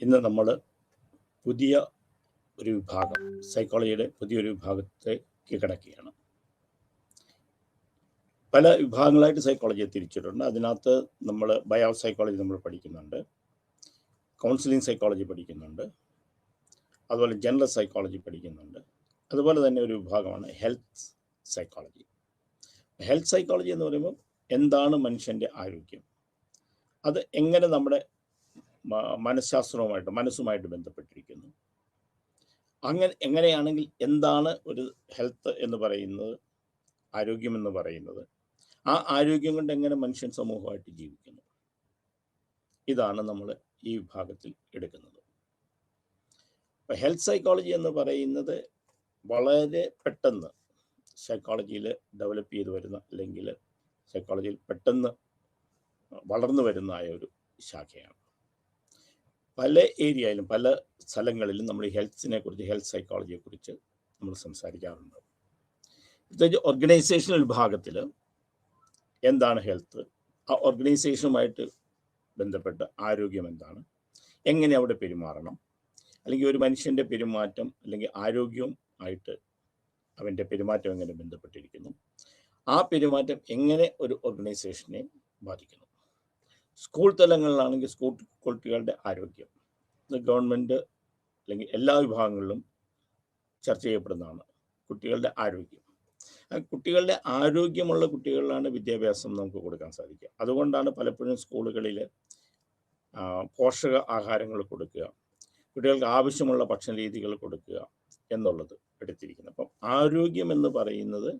ഇന്ന് നമ്മൾ പുതിയ ഒരു വിഭാഗം, സൈക്കോളജിയുടെ പുതിയൊരു വിഭാഗത്തേക്ക് കിടക്കുകയാണ്. പല വിഭാഗങ്ങളായിട്ട് സൈക്കോളജിയെ തിരിച്ചിട്ടുണ്ട്. അതിനകത്ത് നമ്മൾ ബയോ സൈക്കോളജി നമ്മൾ പഠിക്കുന്നുണ്ട്, കൗൺസിലിംഗ് സൈക്കോളജി പഠിക്കുന്നുണ്ട്, അതുപോലെ ജനറൽ സൈക്കോളജി പഠിക്കുന്നുണ്ട്. അതുപോലെ തന്നെ ഒരു വിഭാഗമാണ് ഹെൽത്ത് സൈക്കോളജി. ഹെൽത്ത് സൈക്കോളജി എന്ന് പറയുമ്പോൾ എന്താണ് മനുഷ്യൻ്റെ ആരോഗ്യം, അത് എങ്ങനെ നമ്മുടെ മനസ്സുമായിട്ട് ബന്ധപ്പെട്ടിരിക്കുന്നു, അങ്ങനെ എങ്ങനെയാണെങ്കിൽ എന്താണ് ഒരു ഹെൽത്ത് എന്ന് പറയുന്നത്, ആരോഗ്യം എന്ന് പറയുന്നത്, ആ ആരോഗ്യം കൊണ്ട് എങ്ങനെ മനുഷ്യൻ സമൂഹമായിട്ട് ജീവിക്കുന്നു, ഇതാണ് നമ്മൾ ഈ വിഭാഗത്തിൽ എടുക്കുന്നത്. അപ്പോൾ ഹെൽത്ത് സൈക്കോളജി എന്ന് പറയുന്നത് വളരെ പെട്ടെന്ന് സൈക്കോളജിയിൽ ഡെവലപ്പ് ചെയ്ത് വരുന്ന, അല്ലെങ്കിൽ സൈക്കോളജിയിൽ പെട്ടെന്ന് വളർന്നു വരുന്നതായ ഒരു ശാഖയാണ്. പല ഏരിയയിലും പല സ്ഥലങ്ങളിലും നമ്മൾ ഹെൽത്ത് സൈക്കോളജിയെക്കുറിച്ച് നമ്മൾ സംസാരിക്കാറുണ്ട്. പ്രത്യേകിച്ച് ഓർഗനൈസേഷണൽ വിഭാഗത്തിൽ എന്താണ് ഹെൽത്ത്, ആ ഓർഗനൈസേഷനുമായിട്ട് ബന്ധപ്പെട്ട ആരോഗ്യം എന്താണ്, എങ്ങനെ അവിടെ പെരുമാറണം, അല്ലെങ്കിൽ ഒരു മനുഷ്യൻ്റെ പെരുമാറ്റം അല്ലെങ്കിൽ ആരോഗ്യവും ആയിട്ട് അവൻ്റെ പെരുമാറ്റം എങ്ങനെ ബന്ധപ്പെട്ടിരിക്കുന്നു, ആ പെരുമാറ്റം എങ്ങനെ ഒരു ഓർഗനൈസേഷനെ ബാധിക്കുന്നു. സ്കൂൾ തലങ്ങളിലാണെങ്കിൽ സ്കൂൾ കുട്ടികളുടെ ആരോഗ്യം, ഗവൺമെൻറ് അല്ലെങ്കിൽ എല്ലാ വിഭാഗങ്ങളിലും ചർച്ച ചെയ്യപ്പെടുന്നതാണ് കുട്ടികളുടെ ആരോഗ്യം. കുട്ടികളുടെ ആരോഗ്യമുള്ള കുട്ടികളിലാണ് വിദ്യാഭ്യാസം നമുക്ക് കൊടുക്കാൻ സാധിക്കുക. അതുകൊണ്ടാണ് പലപ്പോഴും സ്കൂളുകളിൽ പോഷക ആഹാരങ്ങൾ കൊടുക്കുക, കുട്ടികൾക്ക് ആവശ്യമുള്ള ഭക്ഷണ രീതികൾ കൊടുക്കുക എന്നുള്ളത് എടുത്തിരിക്കുന്നത്. അപ്പം ആരോഗ്യം എന്ന് പറയുന്നത്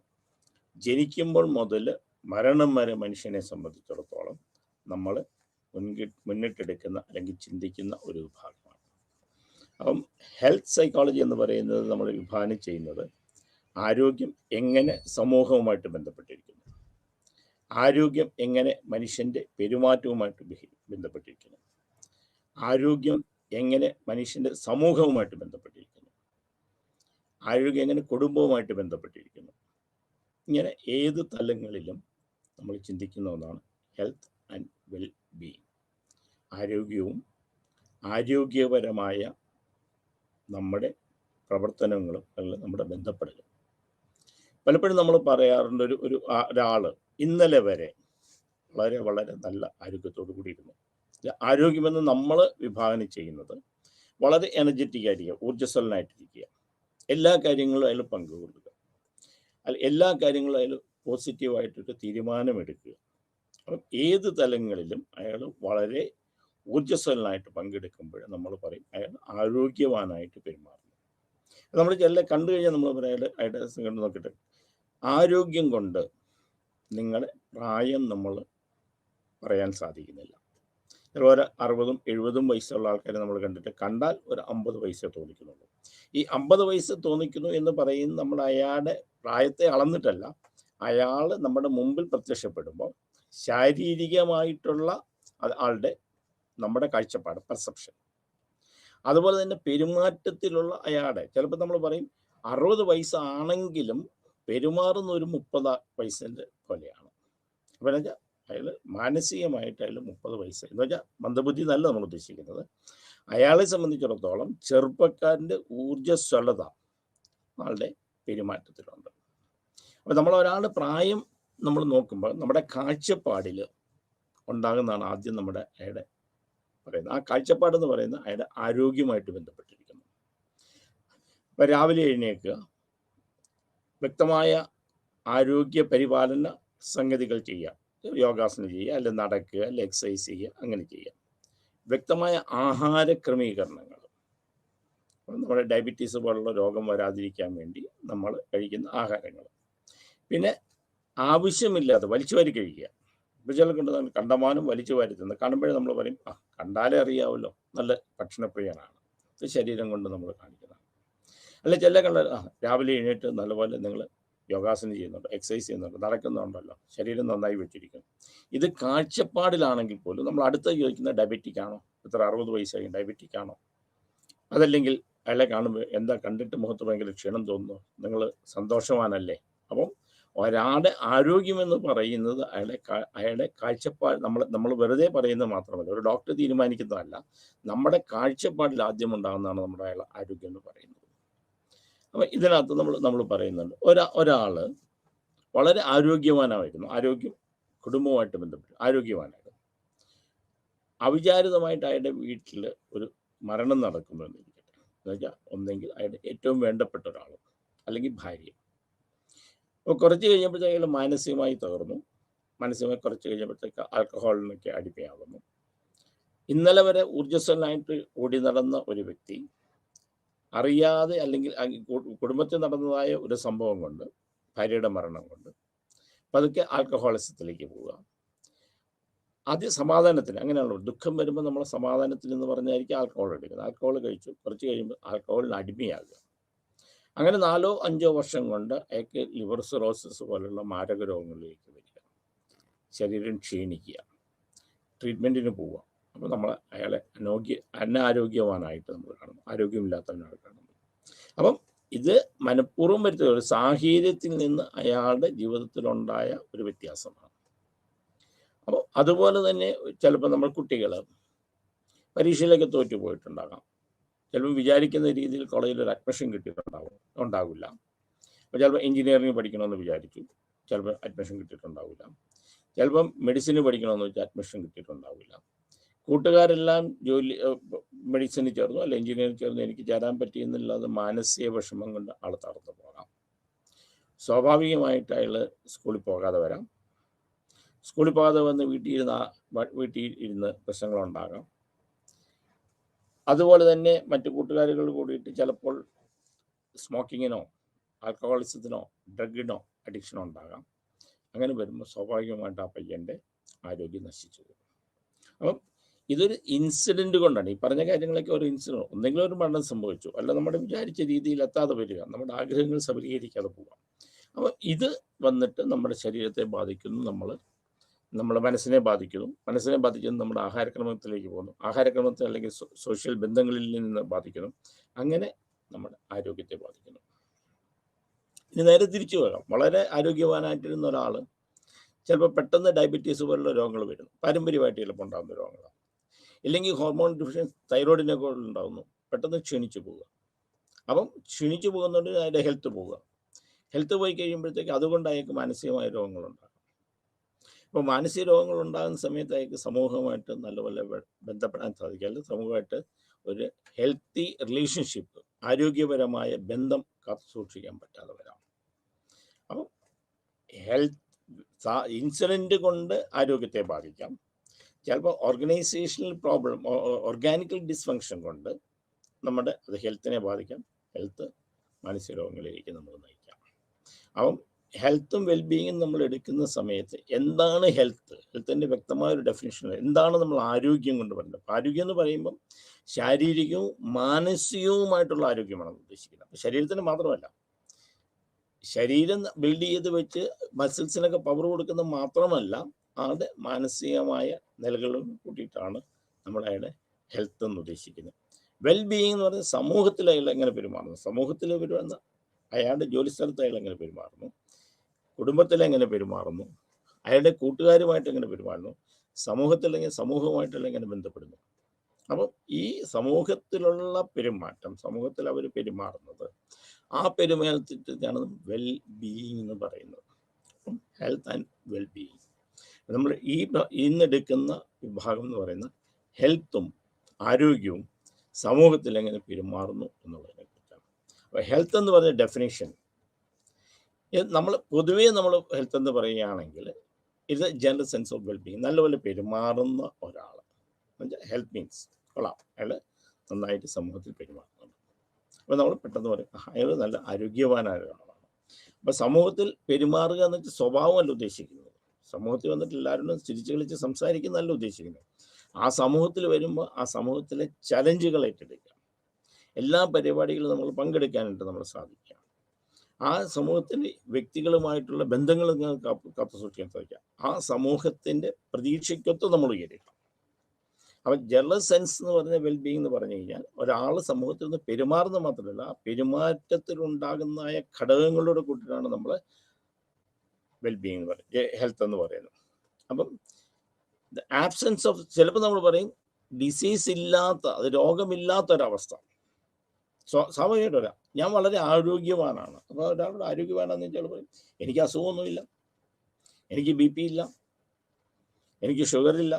ജനിക്കുമ്പോൾ മുതൽ മരണം വരെ മനുഷ്യനെ സംബന്ധിച്ചിടത്തോളം നമ്മൾ മുന്നിട്ടെടുക്കുന്ന അല്ലെങ്കിൽ ചിന്തിക്കുന്ന ഒരു വിഭാഗമാണ്. അപ്പം ഹെൽത്ത് സൈക്കോളജി എന്ന് പറയുന്നത് നമ്മൾ വിഭാവനം ചെയ്യുന്നത് ആരോഗ്യം എങ്ങനെ സമൂഹവുമായിട്ട് ബന്ധപ്പെട്ടിരിക്കുന്നു, ആരോഗ്യം എങ്ങനെ മനുഷ്യൻ്റെ പെരുമാറ്റവുമായിട്ട് ബന്ധപ്പെട്ടിരിക്കുന്നു, ആരോഗ്യം എങ്ങനെ മനുഷ്യൻ്റെ സമൂഹവുമായിട്ട് ബന്ധപ്പെട്ടിരിക്കുന്നു, ആരോഗ്യം എങ്ങനെ കുടുംബവുമായിട്ട് ബന്ധപ്പെട്ടിരിക്കുന്നു. ഇങ്ങനെ ഏത് തലങ്ങളിലും നമ്മൾ ചിന്തിക്കുന്ന ഒന്നാണ് ഹെൽത്ത് ആൻഡ് വെൽ ബീയിങ്. ആരോഗ്യവും ആരോഗ്യപരമായ നമ്മുടെ പ്രവർത്തനങ്ങളും അല്ലെങ്കിൽ നമ്മുടെ ബന്ധപ്പെടലും. പലപ്പോഴും നമ്മൾ പറയാറുണ്ട്, ഒരാൾ ഇന്നലെ വരെ വളരെ വളരെ നല്ല ആരോഗ്യത്തോടു കൂടി ഇരുന്നു. ആരോഗ്യമെന്ന് നമ്മൾ വിഭാവനം ചെയ്യുന്നത് വളരെ എനർജറ്റിക് ആയിരിക്കുക, ഊർജ്ജസ്വലനായിട്ടിരിക്കുക, എല്ലാ കാര്യങ്ങളും അതിൽ പങ്കുകൊള്ളുക, എല്ലാ കാര്യങ്ങളും അതിൽ പോസിറ്റീവായിട്ടൊരു തീരുമാനമെടുക്കുക. അപ്പം ഏത് തലങ്ങളിലും അയാൾ വളരെ ഊർജ്ജസ്വലനായിട്ട് പങ്കെടുക്കുമ്പോൾ നമ്മൾ പറയും അയാൾ ആരോഗ്യവാനായിട്ട് പെരുമാറുന്നു. നമ്മൾ കണ്ടു കഴിഞ്ഞാൽ നമ്മൾ പറയും അയാളുടെ കണ്ടു നോക്കിയിട്ട് ആരോഗ്യം കൊണ്ട് നിങ്ങളുടെ പ്രായം നമ്മൾ പറയാൻ സാധിക്കുന്നില്ല. ചിലപ്പോൾ 60-70 വയസ്സുള്ള ആൾക്കാരെ നമ്മൾ കണ്ടാൽ ഒരു 50 വയസ്സേ തോന്നിക്കുന്നുള്ളൂ. ഈ 50 വയസ്സ് തോന്നിക്കുന്നു എന്ന് പറയുന്നത് നമ്മൾ അയാളുടെ പ്രായത്തെ അളന്നിട്ടല്ല, അയാൾ നമ്മുടെ മുമ്പിൽ പ്രത്യക്ഷപ്പെടുമ്പോൾ ശാരീരികമായിട്ടുള്ള ആളുടെ നമ്മുടെ കാഴ്ചപ്പാട്, പെർസെപ്ഷൻ, അതുപോലെ തന്നെ പെരുമാറ്റത്തിലുള്ള അയാളുടെ, ചിലപ്പോൾ നമ്മൾ പറയും 60 വയസ്സാണെങ്കിലും പെരുമാറുന്ന ഒരു 30 വയസ്സിൻ്റെ പോലെയാണ്. അപ്പോൾ എന്ന് വെച്ചാൽ അയാൾ മാനസികമായിട്ട് അയാൾ 30 വയസ്സ് എന്ന് വെച്ചാൽ മന്ദബുദ്ധി നല്ല നമ്മൾ ഉദ്ദേശിക്കുന്നത്. അയാളെ സംബന്ധിച്ചിടത്തോളം ചെറുപ്പക്കാരൻ്റെ ഊർജ്ജസ്വലത ആളുടെ പെരുമാറ്റത്തിലുണ്ട്. അപ്പോൾ നമ്മൾ ഒരാളുടെ പ്രായം നമ്മൾ നോക്കുമ്പോൾ നമ്മുടെ കാഴ്ചപ്പാടിൽ ഉണ്ടാകുന്നതാണ് ആദ്യം നമ്മുടെ അയാളുടെ പറയുന്നത്. ആ കാഴ്ചപ്പാടെന്ന് പറയുന്നത് അയാളുടെ ആരോഗ്യമായിട്ട് ബന്ധപ്പെട്ടിരിക്കുന്നു. അപ്പോൾ രാവിലെ എഴുന്നേൽക്കുക, വ്യക്തമായ ആരോഗ്യ പരിപാലന സംഗതികൾ ചെയ്യുക, യോഗാസനം ചെയ്യുക, അല്ലെങ്കിൽ നടക്കുക, അല്ലെങ്കിൽ എക്സസൈസ് ചെയ്യുക, അങ്ങനെ ചെയ്യുക. വ്യക്തമായ ആഹാര ക്രമീകരണങ്ങൾ, നമ്മുടെ ഡയബറ്റീസ് പോലുള്ള രോഗം വരാതിരിക്കാൻ വേണ്ടി നമ്മൾ കഴിക്കുന്ന ആഹാരങ്ങൾ. പിന്നെ ആവശ്യമില്ലാതെ വലിച്ചു വാരി കഴിക്കുക. ഇപ്പോൾ ചില കണ്ടമാനം വലിച്ചു വാരി തിന്ന് കാണുമ്പോഴേ നമ്മൾ പറയും കണ്ടാലേ അറിയാമല്ലോ നല്ല ഭക്ഷണപ്രിയനാണ്, ഇത് ശരീരം കൊണ്ട് നമ്മൾ കാണിക്കുന്നതാണ്. അല്ല ചില രാവിലെ എഴുന്നേറ്റ് നല്ലപോലെ നിങ്ങൾ യോഗാസനം ചെയ്യുന്നുണ്ട്, എക്സസൈസ് ചെയ്യുന്നുണ്ട്, നടക്കുന്നുണ്ടല്ലോ, ശരീരം നന്നായി വെച്ചിരിക്കുന്നു. ഇത് കാഴ്ചപ്പാടിലാണെങ്കിൽ പോലും നമ്മൾ അടുത്ത ചോദിക്കുന്ന ഡയബറ്റിക് ആണോ, ഇത്ര 60 വയസ്സായി ഡയബറ്റിക് ആണോ, അതല്ലെങ്കിൽ അയാളെ കാണുമ്പോൾ എന്താ കണ്ടിട്ട് മുഖത്ത് ഭയങ്കര ക്ഷീണം തോന്നുന്നു, നിങ്ങൾ സന്തോഷവാനല്ലേ. അപ്പം ഒരാളുടെ ആരോഗ്യമെന്ന് പറയുന്നത് അയാളുടെ കാഴ്ചപ്പാട് നമ്മൾ വെറുതെ പറയുന്നത് മാത്രമല്ല, ഒരു ഡോക്ടർ തീരുമാനിക്കുന്നതല്ല, നമ്മുടെ കാഴ്ചപ്പാടിൽ ആദ്യം ഉണ്ടാകുന്നതാണ് നമ്മുടെ അയാളുടെ ആരോഗ്യം എന്ന് പറയുന്നത്. അപ്പം ഇതിനകത്ത് നമ്മൾ പറയുന്നുണ്ട്, ഒരാൾ വളരെ ആരോഗ്യവാനായിരുന്നു, കുടുംബവുമായിട്ട് ബന്ധപ്പെട്ട് ആരോഗ്യവാനായിരുന്നു. അവിചാരിതമായിട്ട് അയാളുടെ വീട്ടിൽ ഒരു മരണം നടക്കുമെന്ന് ഇരിക്കട്ടെ. എന്ന് വെച്ചാൽ ഒന്നെങ്കിൽ അയാളുടെ ഏറ്റവും വേണ്ടപ്പെട്ട ഒരാൾ, അല്ലെങ്കിൽ ഭാര്യ. അപ്പോൾ കുറച്ച് കഴിഞ്ഞപ്പോഴത്തേക്ക് അയാൾ മാനസികമായി തകർന്നു. മാനസികമായി കുറച്ച് കഴിഞ്ഞപ്പോഴത്തേക്ക് ആൽക്കഹോളിനൊക്കെ അടിമയാകുന്നു. ഇന്നലെ വരെ ഊർജ്ജസ്വലനായിട്ട് ഓടി നടന്ന ഒരു വ്യക്തി അറിയാതെ, അല്ലെങ്കിൽ കുടുംബത്തിൽ നടന്നതായ ഒരു സംഭവം കൊണ്ട്, ഭാര്യയുടെ മരണം കൊണ്ട് പതുക്കെ ആൽക്കഹോളിസത്തിലേക്ക് പോവുക. ആദ്യം സമാധാനത്തിന്, അങ്ങനെയാണല്ലോ, ദുഃഖം വരുമ്പോൾ നമ്മൾ സമാധാനത്തിന് എന്ന് പറഞ്ഞായിരിക്കും ആൽക്കഹോൾ എടുക്കുന്നത്. ആൽക്കഹോൾ കഴിച്ചു, കുറച്ച് കഴിയുമ്പോൾ ആൽക്കഹോളിന് അടിമയാകുക. അങ്ങനെ 4-5 വർഷം കൊണ്ട് അയാൾക്ക് ലിവർ സിറോസിസ് പോലുള്ള മാരക രോഗങ്ങളിലേക്ക് വരിക, ശരീരം ക്ഷീണിക്കുക, ട്രീറ്റ്മെൻറ്റിന് പോവുക. അപ്പോൾ നമ്മൾ അയാളെ അനാരോഗ്യവാനായിട്ട് നമ്മൾ കാണുന്നു, ആരോഗ്യമില്ലാത്തവനായിട്ട് കാണുന്നു. അപ്പം ഇത് മനഃപൂർവ്വം വരുത്തുക, ഒരു സാഹചര്യത്തിൽ നിന്ന് അയാളുടെ ജീവിതത്തിലുണ്ടായ ഒരു വ്യത്യാസമാണ്. അപ്പോൾ അതുപോലെ തന്നെ ചിലപ്പോൾ നമ്മൾ കുട്ടികൾ പരീക്ഷയിലൊക്കെ തോറ്റു പോയിട്ടുണ്ടാകാം. ചിലപ്പോൾ വിചാരിക്കുന്ന രീതിയിൽ കോളേജിൽ ഒരു അഡ്മിഷൻ ഉണ്ടാവില്ല. അപ്പോൾ ചിലപ്പോൾ എഞ്ചിനീയറിംഗ് പഠിക്കണമെന്ന് വിചാരിച്ചു, ചിലപ്പോൾ അഡ്മിഷൻ കിട്ടിയിട്ടുണ്ടാവില്ല. ചിലപ്പം മെഡിസിന് പഠിക്കണമെന്ന് വെച്ചാൽ അഡ്മിഷൻ കിട്ടിയിട്ടുണ്ടാവില്ല. കൂട്ടുകാരെല്ലാം മെഡിസിന് ചേർന്നു, അല്ല എഞ്ചിനീയറിംഗ് ചേർന്നു, എനിക്ക് ചേരാൻ പറ്റിയെന്നുള്ളത് മാനസിക വിഷമം കൊണ്ട് ആൾ തളർന്നു പോകാം. സ്വാഭാവികമായിട്ട് അയാൾ സ്കൂളിൽ പോകാതെ വരാം. സ്കൂളിൽ പോകാതെ വന്ന് വീട്ടിൽ ഇരുന്ന് പ്രശ്നങ്ങളുണ്ടാകാം. അതുപോലെ തന്നെ മറ്റു കൂട്ടുകാരുകൾ കൂടിയിട്ട് ചിലപ്പോൾ സ്മോക്കിങ്ങിനോ ആൽക്കഹോളിസത്തിനോ ഡ്രഗിനോ അഡിക്ഷനോ ഉണ്ടാകാം. അങ്ങനെ വരുമ്പോൾ സ്വാഭാവികമായിട്ട് ആ പയ്യൻ്റെ ആരോഗ്യം നശിച്ചു പോകും. അപ്പം ഇതൊരു ഇൻസിഡൻറ്റ് കൊണ്ടാണ്, ഈ പറഞ്ഞ കാര്യങ്ങളൊക്കെ ഒരു ഇൻസിഡൻറ്റ്, ഒന്നെങ്കിലും ഒരു മരണം സംഭവിച്ചു, അല്ല നമ്മുടെ വിചാരിച്ച രീതിയിൽ എത്താതെ വരിക, നമ്മുടെ ആഗ്രഹങ്ങൾ സബലീകരിക്കാതെ പോകാം. അപ്പോൾ ഇത് വന്നിട്ട് നമ്മുടെ ശരീരത്തെ ബാധിക്കുന്നു, നമ്മുടെ മനസ്സിനെ ബാധിക്കുന്നു, നമ്മുടെ ആഹാരക്രമത്തിലേക്ക് പോകുന്നു, ആഹാരക്രമത്തിൽ അല്ലെങ്കിൽ സോഷ്യൽ ബന്ധങ്ങളിൽ നിന്ന് ബാധിക്കുന്നു, അങ്ങനെ നമ്മുടെ ആരോഗ്യത്തെ ബാധിക്കുന്നു. ഇനി നേരെ തിരിച്ചു പോകാം. വളരെ ആരോഗ്യവാനായിട്ടിരുന്ന ഒരാൾ ചിലപ്പോൾ പെട്ടെന്ന് ഡയബറ്റീസ് പോലുള്ള രോഗങ്ങൾ വരുന്നു, പാരമ്പര്യമായിട്ട് ചിലപ്പോൾ ഉണ്ടാകുന്ന രോഗങ്ങളാണ്. ഇല്ലെങ്കിൽ ഹോർമോൺ ഡിഫിഷ്യൻസി, തൈറോയിഡിനൊക്കെ ഉണ്ടാകുന്നു, പെട്ടെന്ന് ക്ഷീണിച്ചു പോവുക. അപ്പം ക്ഷീണിച്ചു പോകുന്നതുകൊണ്ട് അതിൻ്റെ ഹെൽത്ത് പോയി കഴിയുമ്പോഴത്തേക്ക് അതുകൊണ്ട് അയാൾക്ക് മാനസികമായ രോഗങ്ങളുണ്ടാകും. അപ്പോൾ മാനസിക രോഗങ്ങൾ ഉണ്ടാകുന്ന സമയത്ത് അയാൾക്ക് സമൂഹവുമായിട്ട് നല്ലപോലെ ബന്ധപ്പെടാൻ സാധിക്കും, അല്ലെങ്കിൽ സമൂഹമായിട്ട് ഒരു ഹെൽത്തി റിലേഷൻഷിപ്പ്, ആരോഗ്യപരമായ ബന്ധം കാത്തു സൂക്ഷിക്കാൻ പറ്റാതെ വരാം. അപ്പം ഇൻസിഡൻറ്റ് കൊണ്ട് ആരോഗ്യത്തെ ബാധിക്കാം. ചിലപ്പോൾ ഓർഗനൈസേഷണൽ പ്രോബ്ലം, ഓർഗാനിക്കൽ ഡിസ്ഫങ്ഷൻ കൊണ്ട് അത് ഹെൽത്തിനെ ബാധിക്കാം. ഹെൽത്ത് മാനസിക രോഗങ്ങളിലേക്ക് നമ്മൾ നയിക്കാം. അപ്പം ഹെൽത്തും വെൽബീയിങ്ങും നമ്മൾ എടുക്കുന്ന സമയത്ത് എന്താണ് ഹെൽത്തിൻ്റെ വ്യക്തമായ ഒരു ഡെഫിനിഷൻ, എന്താണ് നമ്മൾ ആരോഗ്യം കൊണ്ട് പറയുന്നത്. ആരോഗ്യം എന്ന് പറയുമ്പം ശാരീരികവും മാനസികവുമായിട്ടുള്ള ആരോഗ്യമാണ് ഉദ്ദേശിക്കുന്നത്. അപ്പം ശരീരത്തിന് മാത്രമല്ല, ശരീരം ബിൽഡ് ചെയ്ത് വെച്ച് മസിൽസിനൊക്കെ പവർ കൊടുക്കുന്നത് മാത്രമല്ല, ആളുടെ മാനസികമായ നിലകളും കൂട്ടിയിട്ടാണ് നമ്മളയാളുടെ ഹെൽത്ത് എന്ന് ഉദ്ദേശിക്കുന്നത്. വെൽബീയിങ് എന്ന് പറയുന്നത് സമൂഹത്തിൽ അയാൾ എങ്ങനെ പെരുമാറുന്നു, സമൂഹത്തിൽ വരുന്ന അയാളുടെ ജോലിസ്ഥലത്ത് അയാൾ എങ്ങനെ പെരുമാറുന്നു, കുടുംബത്തിൽ എങ്ങനെ പെരുമാറുന്നു, അയാളുടെ കൂട്ടുകാരുമായിട്ട് എങ്ങനെ പെരുമാറുന്നു, സമൂഹത്തിലെങ്കിൽ സമൂഹവുമായിട്ടുള്ള എങ്ങനെ ബന്ധപ്പെടുന്നു. അപ്പം ഈ സമൂഹത്തിലുള്ള പെരുമാറ്റം, സമൂഹത്തിൽ അവർ പെരുമാറുന്നത്, ആ പെരുമാറ്റത്തിനാണ് വെൽ ബീയിങ് എന്ന് പറയുന്നത്. അപ്പം ഹെൽത്ത് ആൻഡ് വെൽ ബീയിങ് നമ്മൾ ഇന്നെടുക്കുന്ന വിഭാഗം എന്ന് പറയുന്ന ഹെൽത്തും ആരോഗ്യവും സമൂഹത്തിൽ എങ്ങനെ പെരുമാറുന്നു എന്നുള്ളതിനെ കുറിച്ചാണ്. അപ്പോൾ ഹെൽത്ത് എന്ന് പറഞ്ഞ ഡെഫിനേഷൻ, നമ്മൾ പൊതുവേ ഹെൽത്ത് എന്ന് പറയുകയാണെങ്കിൽ ഇത് ജനറൽ സെൻസ് ഓഫ് വെൽബീയിങ്, നല്ലപോലെ പെരുമാറുന്ന ഒരാൾ. ഹെൽത്ത് മീൻസ് കൊള്ളാം, അയാൾ നന്നായിട്ട് സമൂഹത്തിൽ പെരുമാറുന്നുണ്ട്. അപ്പോൾ നമ്മൾ പെട്ടെന്ന് പറയും അയാൾ നല്ല ആരോഗ്യവാനായ ഒരാളാണ്. അപ്പോൾ സമൂഹത്തിൽ പെരുമാറുക എന്ന് വെച്ചാൽ സ്വഭാവമല്ല ഉദ്ദേശിക്കുന്നത്. സമൂഹത്തിൽ വന്നിട്ട് എല്ലാവരും ചിരിച്ചു കളിച്ച് സംസാരിക്കുന്നതല്ല ഉദ്ദേശിക്കുന്നത്. ആ സമൂഹത്തിൽ വരുമ്പോൾ ആ സമൂഹത്തിലെ ചലഞ്ചുകൾ ഏറ്റെടുക്കുക, എല്ലാ പരിപാടികളും നമ്മൾ പങ്കെടുക്കാനായിട്ട് നമ്മൾ സാധിക്കുക, ആ സമൂഹത്തിൻ്റെ വ്യക്തികളുമായിട്ടുള്ള ബന്ധങ്ങൾ കാത്തു സൂക്ഷിക്കാൻ സാധിക്കുക, ആ സമൂഹത്തിൻ്റെ പ്രതീക്ഷയ്ക്കൊത്ത് നമ്മൾ ഉയരുക. അപ്പം ജനറൽ സെൻസ് എന്ന് പറഞ്ഞ വെൽബീയിങ് എന്ന് പറഞ്ഞു കഴിഞ്ഞാൽ ഒരാൾ സമൂഹത്തിൽ നിന്ന് പെരുമാറുന്നത് മാത്രമല്ല, ആ പെരുമാറ്റത്തിലുണ്ടാകുന്ന ഘടകങ്ങളോട് കൂട്ടിയിട്ടാണ് നമ്മൾ വെൽബീയിങ് എന്ന് പറയും, ഹെൽത്ത് എന്ന് പറയുന്നത്. അപ്പം ദ ആബ്സെൻസ് ഓഫ്, ചിലപ്പോൾ നമ്മൾ പറയും ഡിസീസ് ഇല്ലാത്ത, അത് രോഗമില്ലാത്തൊരവസ്ഥ. സ്വാഭാവികമായിട്ട് വരാം. ഞാൻ വളരെ ആരോഗ്യവാനാണ്. അപ്പോൾ ഒരാളുടെ ആരോഗ്യവാനാന്ന് വെച്ചാൽ പറയും എനിക്ക് അസുഖമൊന്നുമില്ല, എനിക്ക് BP ഇല്ല, എനിക്ക് ഷുഗറില്ല,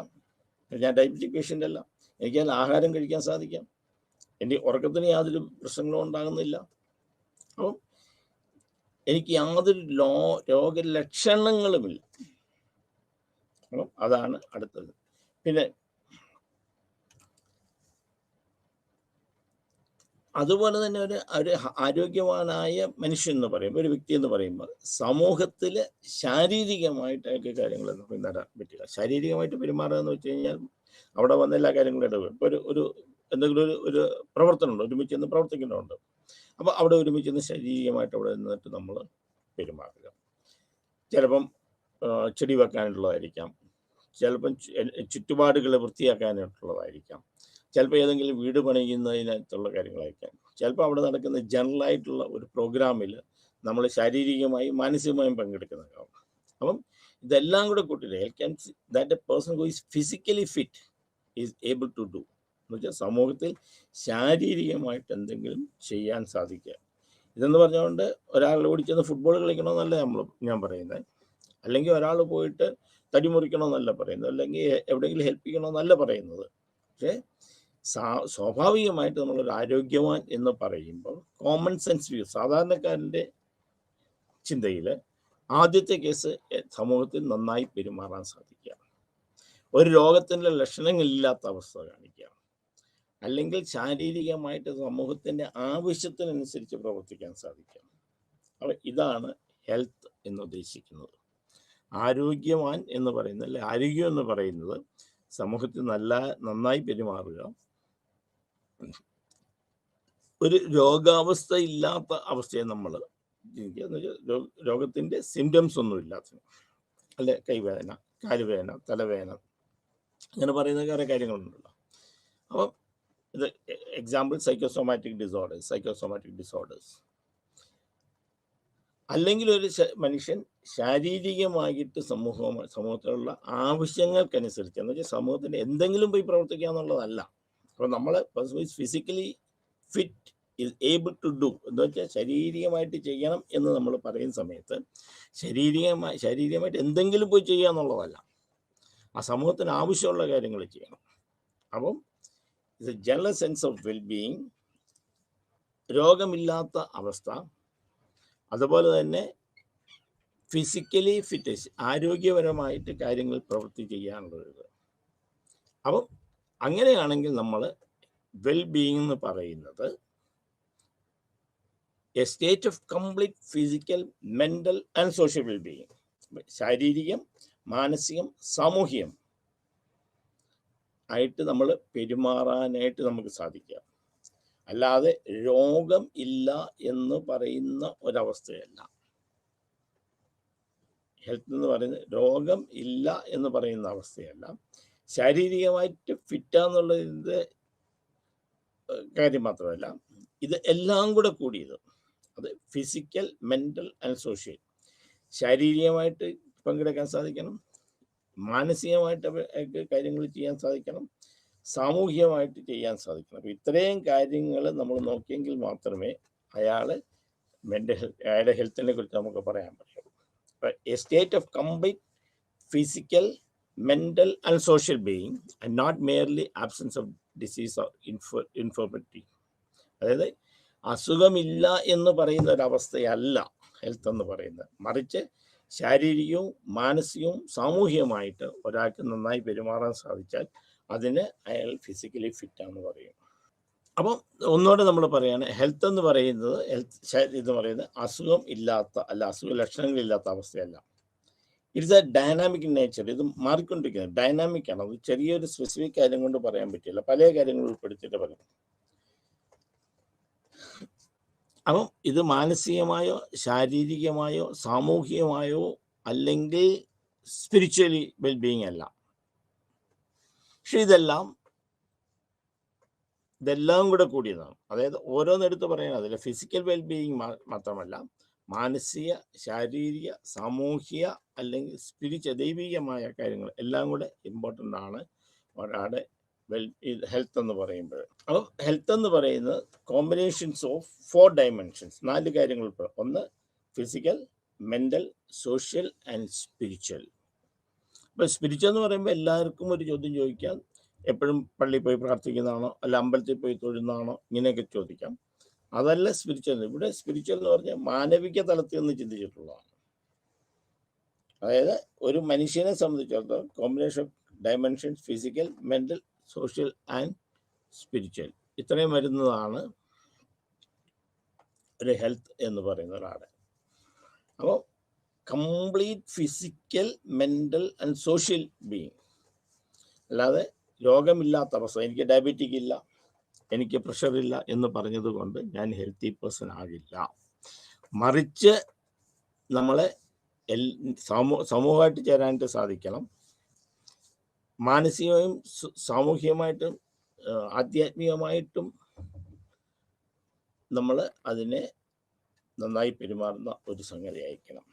ഞാൻ ഡയബറ്റിക് പേഷ്യൻ്റ് അല്ല, എനിക്ക് അതിൽ ആഹാരം കഴിക്കാൻ സാധിക്കാം, എൻ്റെ ഉറക്കത്തിന് യാതൊരു പ്രശ്നങ്ങളും ഉണ്ടാകുന്നില്ല, അപ്പം എനിക്ക് യാതൊരു രോഗലക്ഷണങ്ങളുമില്ല. അപ്പം അതാണ് അടുത്തത്. പിന്നെ അതുപോലെ തന്നെ ഒരു ആരോഗ്യവാനായ മനുഷ്യൻ എന്ന് പറയുമ്പോൾ, ഒരു വ്യക്തി എന്ന് പറയുമ്പോൾ, സമൂഹത്തിൽ ശാരീരികമായിട്ടൊക്കെ കാര്യങ്ങൾ നേടാൻ പറ്റുക. ശാരീരികമായിട്ട് പെരുമാറുക എന്ന് വെച്ച് കഴിഞ്ഞാൽ അവിടെ വന്ന എല്ലാ കാര്യങ്ങളും ഇടപെടും. ഇപ്പോൾ ഒരു എന്തെങ്കിലും ഒരു പ്രവർത്തനമുണ്ട്, ഒരുമിച്ച് നിന്ന് പ്രവർത്തിക്കുന്നുണ്ട്. അപ്പോൾ അവിടെ ഒരുമിച്ച് നിന്ന് ശാരീരികമായിട്ട് അവിടെ നിന്നിട്ട് നമ്മൾ പെരുമാറുക. ചിലപ്പം ചെടി വെക്കാനുള്ളതായിരിക്കാം, ചിലപ്പം ചുറ്റുപാടുകൾ വൃത്തിയാക്കാനായിട്ടുള്ളതായിരിക്കാം, ചിലപ്പോൾ ഏതെങ്കിലും വീട് പണിയുന്നതിനകത്തുള്ള കാര്യങ്ങളായിരിക്കാം, ചിലപ്പോൾ അവിടെ നടക്കുന്ന ജനറലായിട്ടുള്ള ഒരു പ്രോഗ്രാമിൽ നമ്മൾ ശാരീരികമായും മാനസികമായും പങ്കെടുക്കുന്നതാകാം. അപ്പം ഇതെല്ലാം കൂടെ കൂട്ടിയിട്ട് that a person who is physically fit is able to do എന്ന് വെച്ചാൽ സമൂഹത്തിൽ ശാരീരികമായിട്ട് എന്തെങ്കിലും ചെയ്യാൻ സാധിക്കുക. ഇതെന്ന് പറഞ്ഞുകൊണ്ട് ഒരാൾ ഓടിച്ചെന്ന് ഫുട്ബോൾ കളിക്കണമെന്നല്ല ഞാൻ പറയുന്നത്, അല്ലെങ്കിൽ ഒരാൾ പോയിട്ട് തടി മുറിക്കണമെന്നല്ല പറയുന്നത്, അല്ലെങ്കിൽ എവിടെയെങ്കിലും ഹെൽപ്പ് ചെയ്യണമെന്നല്ല പറയുന്നത്. പക്ഷേ സ്വാഭാവികമായിട്ട് നമ്മളൊരു ആരോഗ്യവാൻ എന്ന് പറയുമ്പോൾ കോമൺ സെൻസ് വ്യൂ, സാധാരണക്കാരൻ്റെ ചിന്തയിൽ ആദ്യത്തെ കേസ് സമൂഹത്തിൽ നന്നായി പെരുമാറാൻ സാധിക്കുക, ഒരു രോഗത്തിൻ്റെ ലക്ഷണങ്ങളില്ലാത്ത അവസ്ഥ കാണിക്കുക, അല്ലെങ്കിൽ ശാരീരികമായിട്ട് സമൂഹത്തിൻ്റെ ആവശ്യത്തിനനുസരിച്ച് പ്രവർത്തിക്കാൻ സാധിക്കുക. അപ്പോൾ ഇതാണ് ഹെൽത്ത് എന്ന് ഉദ്ദേശിക്കുന്നത്. ആരോഗ്യവാൻ എന്ന് പറയുന്നത്, അല്ലെ ആരോഗ്യം എന്ന് പറയുന്നത് സമൂഹത്തിൽ നന്നായി പെരുമാറുക, ഒരു രോഗാവസ്ഥ ഇല്ലാത്ത അവസ്ഥയെ നമ്മൾ രോഗത്തിൻ്റെ സിംറ്റംസ് ഒന്നും ഇല്ലാത്ത, അല്ലെ കൈവേദന, കാലുവേദന, തലവേദന, അങ്ങനെ പറയുന്ന കുറേ കാര്യങ്ങളുണ്ടല്ലോ. അപ്പം ഇത് എക്സാമ്പിൾ സൈക്കോസോമാറ്റിക് ഡിസോർഡേഴ്സ്. അല്ലെങ്കിൽ ഒരു മനുഷ്യൻ ശാരീരികമായിട്ട് സമൂഹത്തിലുള്ള ആവശ്യങ്ങൾക്കനുസരിച്ച്, എന്ന് വെച്ചാൽ സമൂഹത്തിന് എന്തെങ്കിലും പോയി പ്രവർത്തിക്കുക എന്നുള്ളതല്ല. അപ്പോൾ നമ്മൾ physically fit is able to do എന്ന് വെച്ചാൽ ശാരീരികമായിട്ട് ചെയ്യണം എന്ന് നമ്മൾ പറയുന്ന സമയത്ത് ശാരീരികമായിട്ട് എന്തെങ്കിലും പോയി ചെയ്യുക എന്നുള്ളതല്ല, ആ സമൂഹത്തിന് ആവശ്യമുള്ള കാര്യങ്ങൾ ചെയ്യണം. അപ്പം ഇത് ജനറൽ സെൻസ് ഓഫ് വെൽബീയിങ്, രോഗമില്ലാത്ത അവസ്ഥ, അതുപോലെ തന്നെ ഫിസിക്കലി ഫിറ്റ്നസ്, ആരോഗ്യപരമായിട്ട് കാര്യങ്ങൾ പ്രവൃത്തി ചെയ്യാനുള്ളത്. അപ്പം അങ്ങനെയാണെങ്കിൽ നമ്മൾ വെൽബീയിങ് എന്ന് പറയുന്നത് a state of complete physical, mental and social wellbeing, ശാരീരികം, മാനസികം, സാമൂഹികം ആയിട്ട് നമ്മൾ പെരുമാറാനായിട്ട് നമുക്ക് സാധിക്കുക. അല്ലാതെ രോഗം ഇല്ല എന്ന് പറയുന്ന ഒരവസ്ഥയല്ല. ഹെൽത്ത് എന്ന് പറയുന്നത് രോഗം ഇല്ല എന്ന് പറയുന്ന അവസ്ഥയല്ല, ശാരീരികമായിട്ട് ഫിറ്റാന്നുള്ളതിൻ്റെ കാര്യം മാത്രമല്ല, ഇത് എല്ലാം കൂടെ കൂടിയത്, അത് ഫിസിക്കൽ, മെൻ്റൽ ആൻഡ് സോഷ്യൽ, ശാരീരികമായിട്ട് പങ്കെടുക്കാൻ സാധിക്കണം, മാനസികമായിട്ട് കാര്യങ്ങൾ ചെയ്യാൻ സാധിക്കണം, സാമൂഹികമായിട്ട് ചെയ്യാൻ സാധിക്കണം. അപ്പോൾ ഇത്രയും കാര്യങ്ങൾ നമ്മൾ നോക്കിയെങ്കിൽ മാത്രമേ അയാളുടെ ഹെൽത്തിനെ കുറിച്ച് നമുക്ക് പറയാൻ പറ്റുള്ളൂ. A state of complete physical, mental and social being and not merely absence of disease or infirmity. അതായത് അസുഖമില്ല എന്ന് പറയുന്ന ഒരവസ്ഥയല്ല ഹെൽത്ത് എന്ന് പറയുന്നത്, മറിച്ച് ശാരീരികവും മാനസികവും സാമൂഹികമായിട്ട് ഒരാൾക്ക് നന്നായി പെരുമാറാൻ സാധിച്ചാൽ അതിന് അയാൾ ഫിസിക്കലി ഫിറ്റാണെന്ന് പറയും. അപ്പം ഒന്നുകൂടെ നമ്മൾ പറയുകയാണ്, ഹെൽത്ത് എന്ന് പറയുന്നത് അസുഖം ഇല്ലാത്ത, അല്ല അസുഖ ലക്ഷണങ്ങളില്ലാത്ത അവസ്ഥയല്ല. It's a dynamic nature. ഇത് മാറിക്കൊണ്ടിരിക്കുന്നത്, ഡൈനാമിക് ആണ്. അത് ചെറിയൊരു സ്പെസിഫിക് കാര്യം കൊണ്ട് പറയാൻ പറ്റില്ല, പല കാര്യങ്ങൾ ഉൾപ്പെടുത്തിയിട്ട് പറയും. അപ്പം ഇത് മാനസികമായോ ശാരീരികമായോ സാമൂഹികമായോ അല്ലെങ്കിൽ സ്പിരിച്വലി വെൽബീയിങ് അല്ല. പക്ഷെ ഇതെല്ലാം കൂടെ കൂടിയതാണ്. അതായത് ഓരോന്നെടുത്ത് പറയാൻ, അതിൽ ഫിസിക്കൽ വെൽബീയിങ് മാത്രമല്ല, മാനസിക, ശാരീരിക, സാമൂഹിക അല്ലെങ്കിൽ ദൈവികമായ കാര്യങ്ങൾ എല്ലാം കൂടെ ഇമ്പോർട്ടൻ്റ് ആണ് ഒരാളുടെ ഹെൽത്ത് എന്ന് പറയുമ്പോൾ. അപ്പോൾ ഹെൽത്ത് എന്ന് പറയുന്നത് കോമ്പിനേഷൻസ് ഓഫ് 4 ഡയമെൻഷൻസ്, 4 കാര്യങ്ങൾ. ഒന്ന് physical, mental, social and spiritual. ഇപ്പോൾ സ്പിരിച്വൽ എന്ന് പറയുമ്പോൾ എല്ലാവർക്കും ഒരു ചോദ്യം ചോദിക്കാം, എപ്പോഴും പള്ളിയിൽ പോയി പ്രാർത്ഥിക്കുന്നതാണോ അല്ല അമ്പലത്തിൽ പോയി തൊഴുന്നതാണോ, ഇങ്ങനെയൊക്കെ ചോദിക്കാം. അതല്ല സ്പിരിച്വൽ. ഇവിടെ സ്പിരിച്വൽ എന്ന് പറഞ്ഞാൽ മാനവിക തലത്തിൽ നിന്ന് ചിന്തിച്ചിട്ടുള്ളതാണ്. അതായത് ഒരു മനുഷ്യനെ സംബന്ധിച്ചിടത്തോളം combination of dimensions physical, mental, social and spiritual, ഇത്രയും വരുന്നതാണ് ഒരു ഹെൽത്ത് എന്ന് പറയുന്ന ഒരാളെ. അപ്പോൾ complete physical, mental and social being. അല്ലാതെ രോഗമില്ലാത്ത അവസ്ഥ, എനിക്ക് ഡയബറ്റിക് ഇല്ല, എനിക്ക് പ്രഷറില്ല എന്ന് പറഞ്ഞത് കൊണ്ട് ഞാൻ ഹെൽത്തി പേഴ്സൺ ആകില്ല. മറിച്ച് നമ്മളെ സമൂഹമായിട്ട് ചേരാനായിട്ട് സാധിക്കണം. മാനസികമായും സാമൂഹികമായിട്ടും ആധ്യാത്മികമായിട്ടും നമ്മൾ അതിനെ നന്നായി പെരുമാറുന്ന ഒരു സംഗതി ആയിരിക്കണം.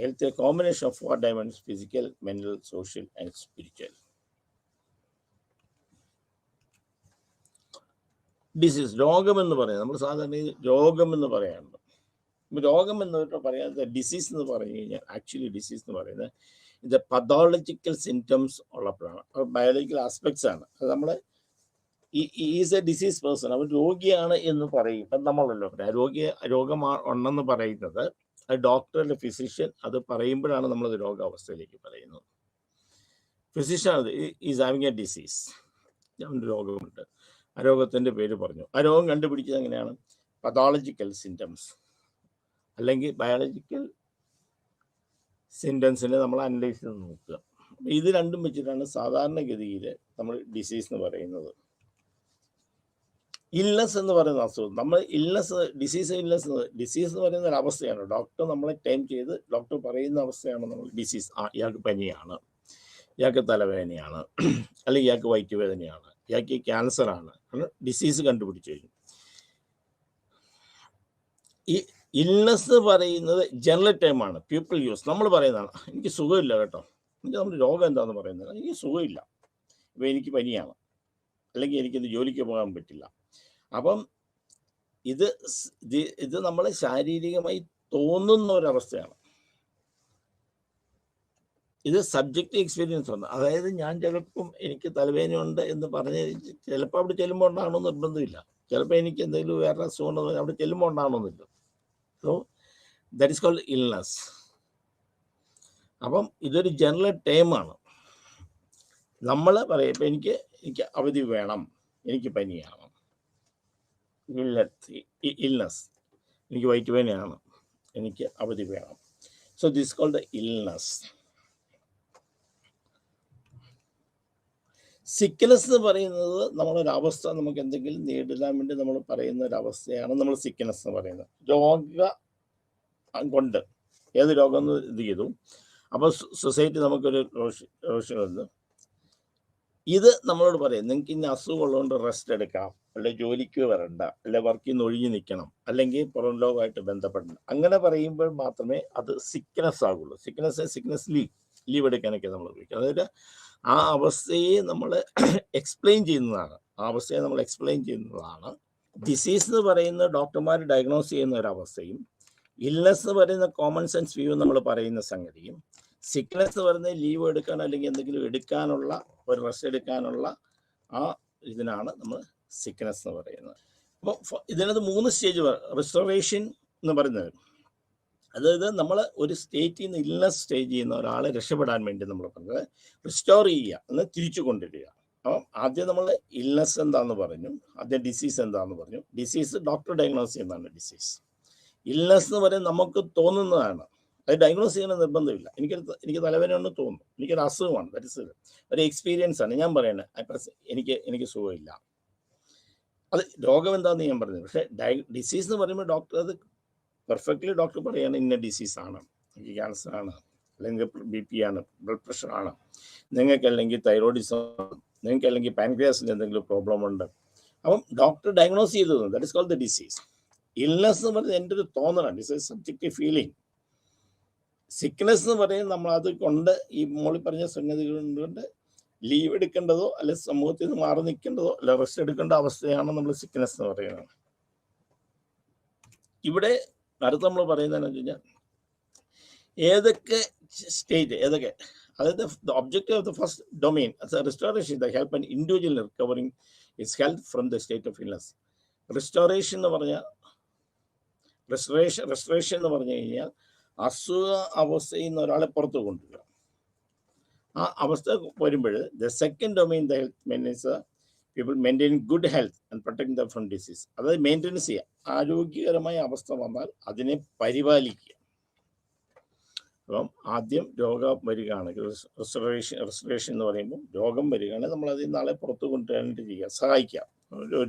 Health combination of 4 dimensions physical, mental, social and spiritual. Disease, രോഗമെന്ന് പറയുന്നത് നമ്മൾ സാധാരണ രോഗമെന്ന് പറയാറുണ്ട്. രോഗം എന്ന് പറയാതെ ഡിസീസ് എന്ന് പറഞ്ഞു കഴിഞ്ഞാൽ ആക്ച്വലി ഡിസീസ് എന്ന് പറയുന്നത് ഇത് പതോളജിക്കൽ സിംറ്റംസ് ഉള്ളപ്പോഴാണ്, ബയോളജിക്കൽ ആസ്പെക്ട്സ് ആണ്. അത് നമ്മൾ ഈസ് എ ഡിസീസ് പേഴ്സൺ, അവൻ രോഗിയാണ് എന്ന് പറയും. ഇപ്പം നമ്മളല്ലോ രോഗം ഉണ്ടെന്ന് പറയുന്നത് ഡോക്ടർ അല്ലെ ഫിസിഷ്യൻ അത് പറയുമ്പോഴാണ് നമ്മളത് രോഗാവസ്ഥയിലേക്ക് പറയുന്നത്. ഫിസിഷ്യൻ അത് ഈസ് ഹാവിങ് എ ഡിസീസ്, അവൻ്റെ രോഗമുണ്ട്, ആ രോഗത്തിൻ്റെ പേര് പറഞ്ഞു. ആ രോഗം കണ്ടുപിടിച്ചത് എങ്ങനെയാണ്? പതോളജിക്കൽ സിംറ്റംസ് അല്ലെങ്കിൽ ബയോളജിക്കൽ സിംറ്റംസിനെ നമ്മൾ അനലൈസ് ചെയ്ത് നോക്കുക. ഇത് രണ്ടും വെച്ചിട്ടാണ് സാധാരണഗതിയിൽ നമ്മൾ ഡിസീസ് എന്ന് പറയുന്നത്. ഇൽനെസ് എന്ന് പറയുന്ന അസുഖം, നമ്മൾ ഡിസീസ് എന്ന് പറയുന്ന ഒരു അവസ്ഥയാണ്. ഡോക്ടർ നമ്മളെ ടൈം ചെയ്ത് ഡോക്ടർ പറയുന്ന അവസ്ഥയാണ് നമ്മൾ ഡിസീസ്. ഇയാൾക്ക് പനിയാണ്, ഇയാൾക്ക് തലവേദനയാണ്, അല്ലെങ്കിൽ ഇയാൾക്ക് വയറ്റുവേദനയാണ്, ഇയാൾക്ക് ക്യാൻസറാണ്, ഡിസീസ് കണ്ടുപിടിച്ചു കഴിഞ്ഞു. ഈ ഇൽനെസ് എന്ന് പറയുന്നത് ജനറൽ ടൈമാണ്, പീപ്പിൾ യൂസ്. നമ്മൾ പറയുന്നതാണ് എനിക്ക് സുഖമില്ല കേട്ടോ, എനിക്ക് നമ്മൾ രോഗം എന്താണെന്ന് പറയുന്നത് എനിക്ക് സുഖമില്ല, ഇപ്പം എനിക്ക് പനിയാണ്, അല്ലെങ്കിൽ എനിക്കിന്ന് ജോലിക്ക് പോകാൻ പറ്റില്ല. അപ്പം ഇത് നമ്മൾ ശാരീരികമായി തോന്നുന്ന ഒരവസ്ഥയാണ്. ഇത് സബ്ജക്റ്റീവ് എക്സ്പീരിയൻസ് ഉണ്ട്. അതായത് ഞാൻ ചിലപ്പം എനിക്ക് തലവേദനയുണ്ട് എന്ന് പറഞ്ഞ് ചിലപ്പോൾ അവിടെ ചെല്ലുമ്പോൾ ഉണ്ടാകണമെന്ന് നിർബന്ധമില്ല, ചിലപ്പോൾ എനിക്ക് എന്തെങ്കിലും വേറെ അസുഖം ഉണ്ടെന്ന് അവിടെ ചെല്ലുമ്പോൾ ഉണ്ടാകണമെന്നില്ല. So that is called illness. അപ്പം ഇതൊരു ജനറൽ ടേമാണ്. നമ്മൾ പറയും ഇപ്പം എനിക്ക് അവധി വേണം, എനിക്ക് പനിയാണ്, ഇൽനെസ്, എനിക്ക് വയറ്റുവേദനയാണ്, എനിക്ക് അവധി വേണം. So this called illness. Sickness എന്ന് പറയുന്നത് നമ്മളൊരവസ്ഥ, നമുക്ക് എന്തെങ്കിലും നേരിടാൻ വേണ്ടി നമ്മൾ പറയുന്ന ഒരവസ്ഥയാണ് നമ്മൾ സിക്നെസ് എന്ന് പറയുന്നത്. രോഗം കൊണ്ട് ഏത് രോഗം എന്ന് ഇത് ചെയ്തു. അപ്പോൾ സൊസൈറ്റി നമുക്കൊരു റോഷനുണ്ട്. ഇത് നമ്മളോട് പറയും നിങ്ങൾക്ക് ഇന്ന അസുഖമുള്ളതുകൊണ്ട് റെസ്റ്റ് എടുക്കാം, അല്ലെ ജോലിക്ക് വരണ്ട, അല്ലെ വർക്കിൽ നിന്ന് ഒഴിഞ്ഞു നിൽക്കണം, അല്ലെങ്കിൽ പുറം ലോകമായിട്ട് ബന്ധപ്പെടണം. അങ്ങനെ പറയുമ്പോൾ മാത്രമേ അത് സിക്നെസ് ആകുള്ളൂ. സിക്നെസ് ലീവ് എടുക്കാനൊക്കെ നമ്മൾ ഉപയോഗിക്കും. അതായത് ആ അവസ്ഥയെ നമ്മൾ എക്സ്പ്ലെയിൻ ചെയ്യുന്നതാണ്. ഡിസീസ് എന്ന് പറയുന്ന ഡോക്ടർമാർ ഡയഗ്നോസ് ചെയ്യുന്ന ഒരവസ്ഥയും, ഇൽനെസ് എന്ന് പറയുന്ന കോമൺ സെൻസ് വ്യൂ നമ്മൾ പറയുന്ന സംഗതിയും, സിക്നെസ് എന്ന് പറയുന്നത് ലീവ് എടുക്കാൻ അല്ലെങ്കിൽ എന്തെങ്കിലും എടുക്കാനുള്ള ഒരു റെസ്റ്റ് എടുക്കാനുള്ള ആ ഇതിനാണ് നമ്മൾ സിക്നെസ് എന്ന് പറയുന്നത്. അപ്പോൾ ഇതിനകത്ത് 3 സ്റ്റേജ് റിസ്റ്റോറേഷൻ എന്ന് പറയുന്നത്. അതായത് നമ്മൾ ഒരു സ്റ്റേറ്റിൽ നിന്ന് ഇൽനെസ് സ്റ്റേജ് ചെയ്യുന്ന ഒരാളെ രക്ഷപ്പെടാൻ വേണ്ടി നമ്മൾ പറഞ്ഞത് റിസ്റ്റോർ ചെയ്യുക എന്ന് തിരിച്ചു കൊണ്ടുവരിക. അപ്പം ആദ്യം നമ്മൾ ഇൽനെസ് എന്താണെന്ന് പറഞ്ഞു, ആദ്യം ഡിസീസ് എന്താണെന്ന് പറഞ്ഞു. ഡിസീസ് ഡോക്ടർ ഡയഗ്നോസ് ചെയ്യുന്നതാണ് ഡിസീസ്. ഇൽനെസ് എന്ന് പറയുന്നത് നമുക്ക് തോന്നുന്നതാണ്, അത് ഡയഗ്നോസ് ചെയ്യുന്ന നിർബന്ധമില്ല. എനിക്ക് തലവേദന ഉണ്ടെന്ന് തോന്നുന്നു, എനിക്കൊരു അസുഖമാണ്, ദാറ്റ് ഇസ് ഒരു എക്സ്പീരിയൻസ് ആണ് ഞാൻ പറയുന്നത്. എനിക്ക് സുഖമില്ല, അത് രോഗം എന്താണെന്ന് ഞാൻ പറഞ്ഞത്. പക്ഷേ ഡിസീസ് എന്ന് പറയുമ്പോൾ ഡോക്ടർ അത് പെർഫെക്റ്റ്ലി ഡോക്ടർ പറയുകയാണ് ഇന്ന ഡിസീസാണ്, എനിക്ക് ക്യാൻസർ ആണ്, അല്ലെങ്കിൽ BP ആണ്, ബ്ലഡ് പ്രഷർ ആണ്, നിങ്ങൾക്കല്ലെങ്കിൽ തൈറോയിഡിസം, നിങ്ങൾക്കല്ലെങ്കിൽ പാൻക്രിയാസിന് എന്തെങ്കിലും പ്രോബ്ലം ഉണ്ട്. അപ്പം ഡോക്ടർ ഡയഗ്നോസ് ചെയ്തത് that is called the disease. Illness എന്ന് പറയുന്നത് എൻ്റെ ഒരു തോന്നലാണ്, it's a subjective feeling. Sickness എന്ന് പറയുന്നത് നമ്മൾ അത് കൊണ്ട് ഈ മോളിൽ പറഞ്ഞ സംഗതികൾ കൊണ്ട് ലീവ് എടുക്കേണ്ടതോ അല്ലെ സമൂഹത്തിൽ നിന്ന് മാറി നിൽക്കേണ്ടതോ അല്ല റെസ്റ്റ് എടുക്കേണ്ട അവസ്ഥയാണ് നമ്മൾ സിക്നെസ് എന്ന് പറയുന്നത്. ഇവിടെ അടുത്ത് നമ്മൾ പറയുന്നതെന്ന് വെച്ച് കഴിഞ്ഞാൽ ഏതൊക്കെ സ്റ്റേറ്റ് ഏതൊക്കെ, അതായത് the objective of the first domain restoration the help and individual recovering is health from the state of illness. Restoration എന്ന് പറഞ്ഞാൽ റെസ്റ്റോറേഷൻ എന്ന് പറഞ്ഞു കഴിഞ്ഞാൽ അസുഖ അവസ്ഥയിൽ നിന്ന് ഒരാളെ പുറത്ത് കൊണ്ടുവരിക. ആ അവസ്ഥ വരുമ്പോൾ the second domain the health maintains people maintain good health and protect the from disease. അതായത് മെയിൻറ്റെനൻസ് ചെയ്യുക, ആരോഗ്യകരമായ അവസ്ഥ വന്നാൽ അതിനെ പരിപാലിക്കുക. അപ്പം ആദ്യം രോഗം വരികയാണെങ്കിൽ റെസ്റ്റോറേഷൻ എന്ന് പറയുമ്പോൾ രോഗം വരികയാണെങ്കിൽ നമ്മൾ അതിൽ നാളെ പുറത്ത് കൊണ്ടുവരാനായിട്ട് ചെയ്യുക, സഹായിക്കുക.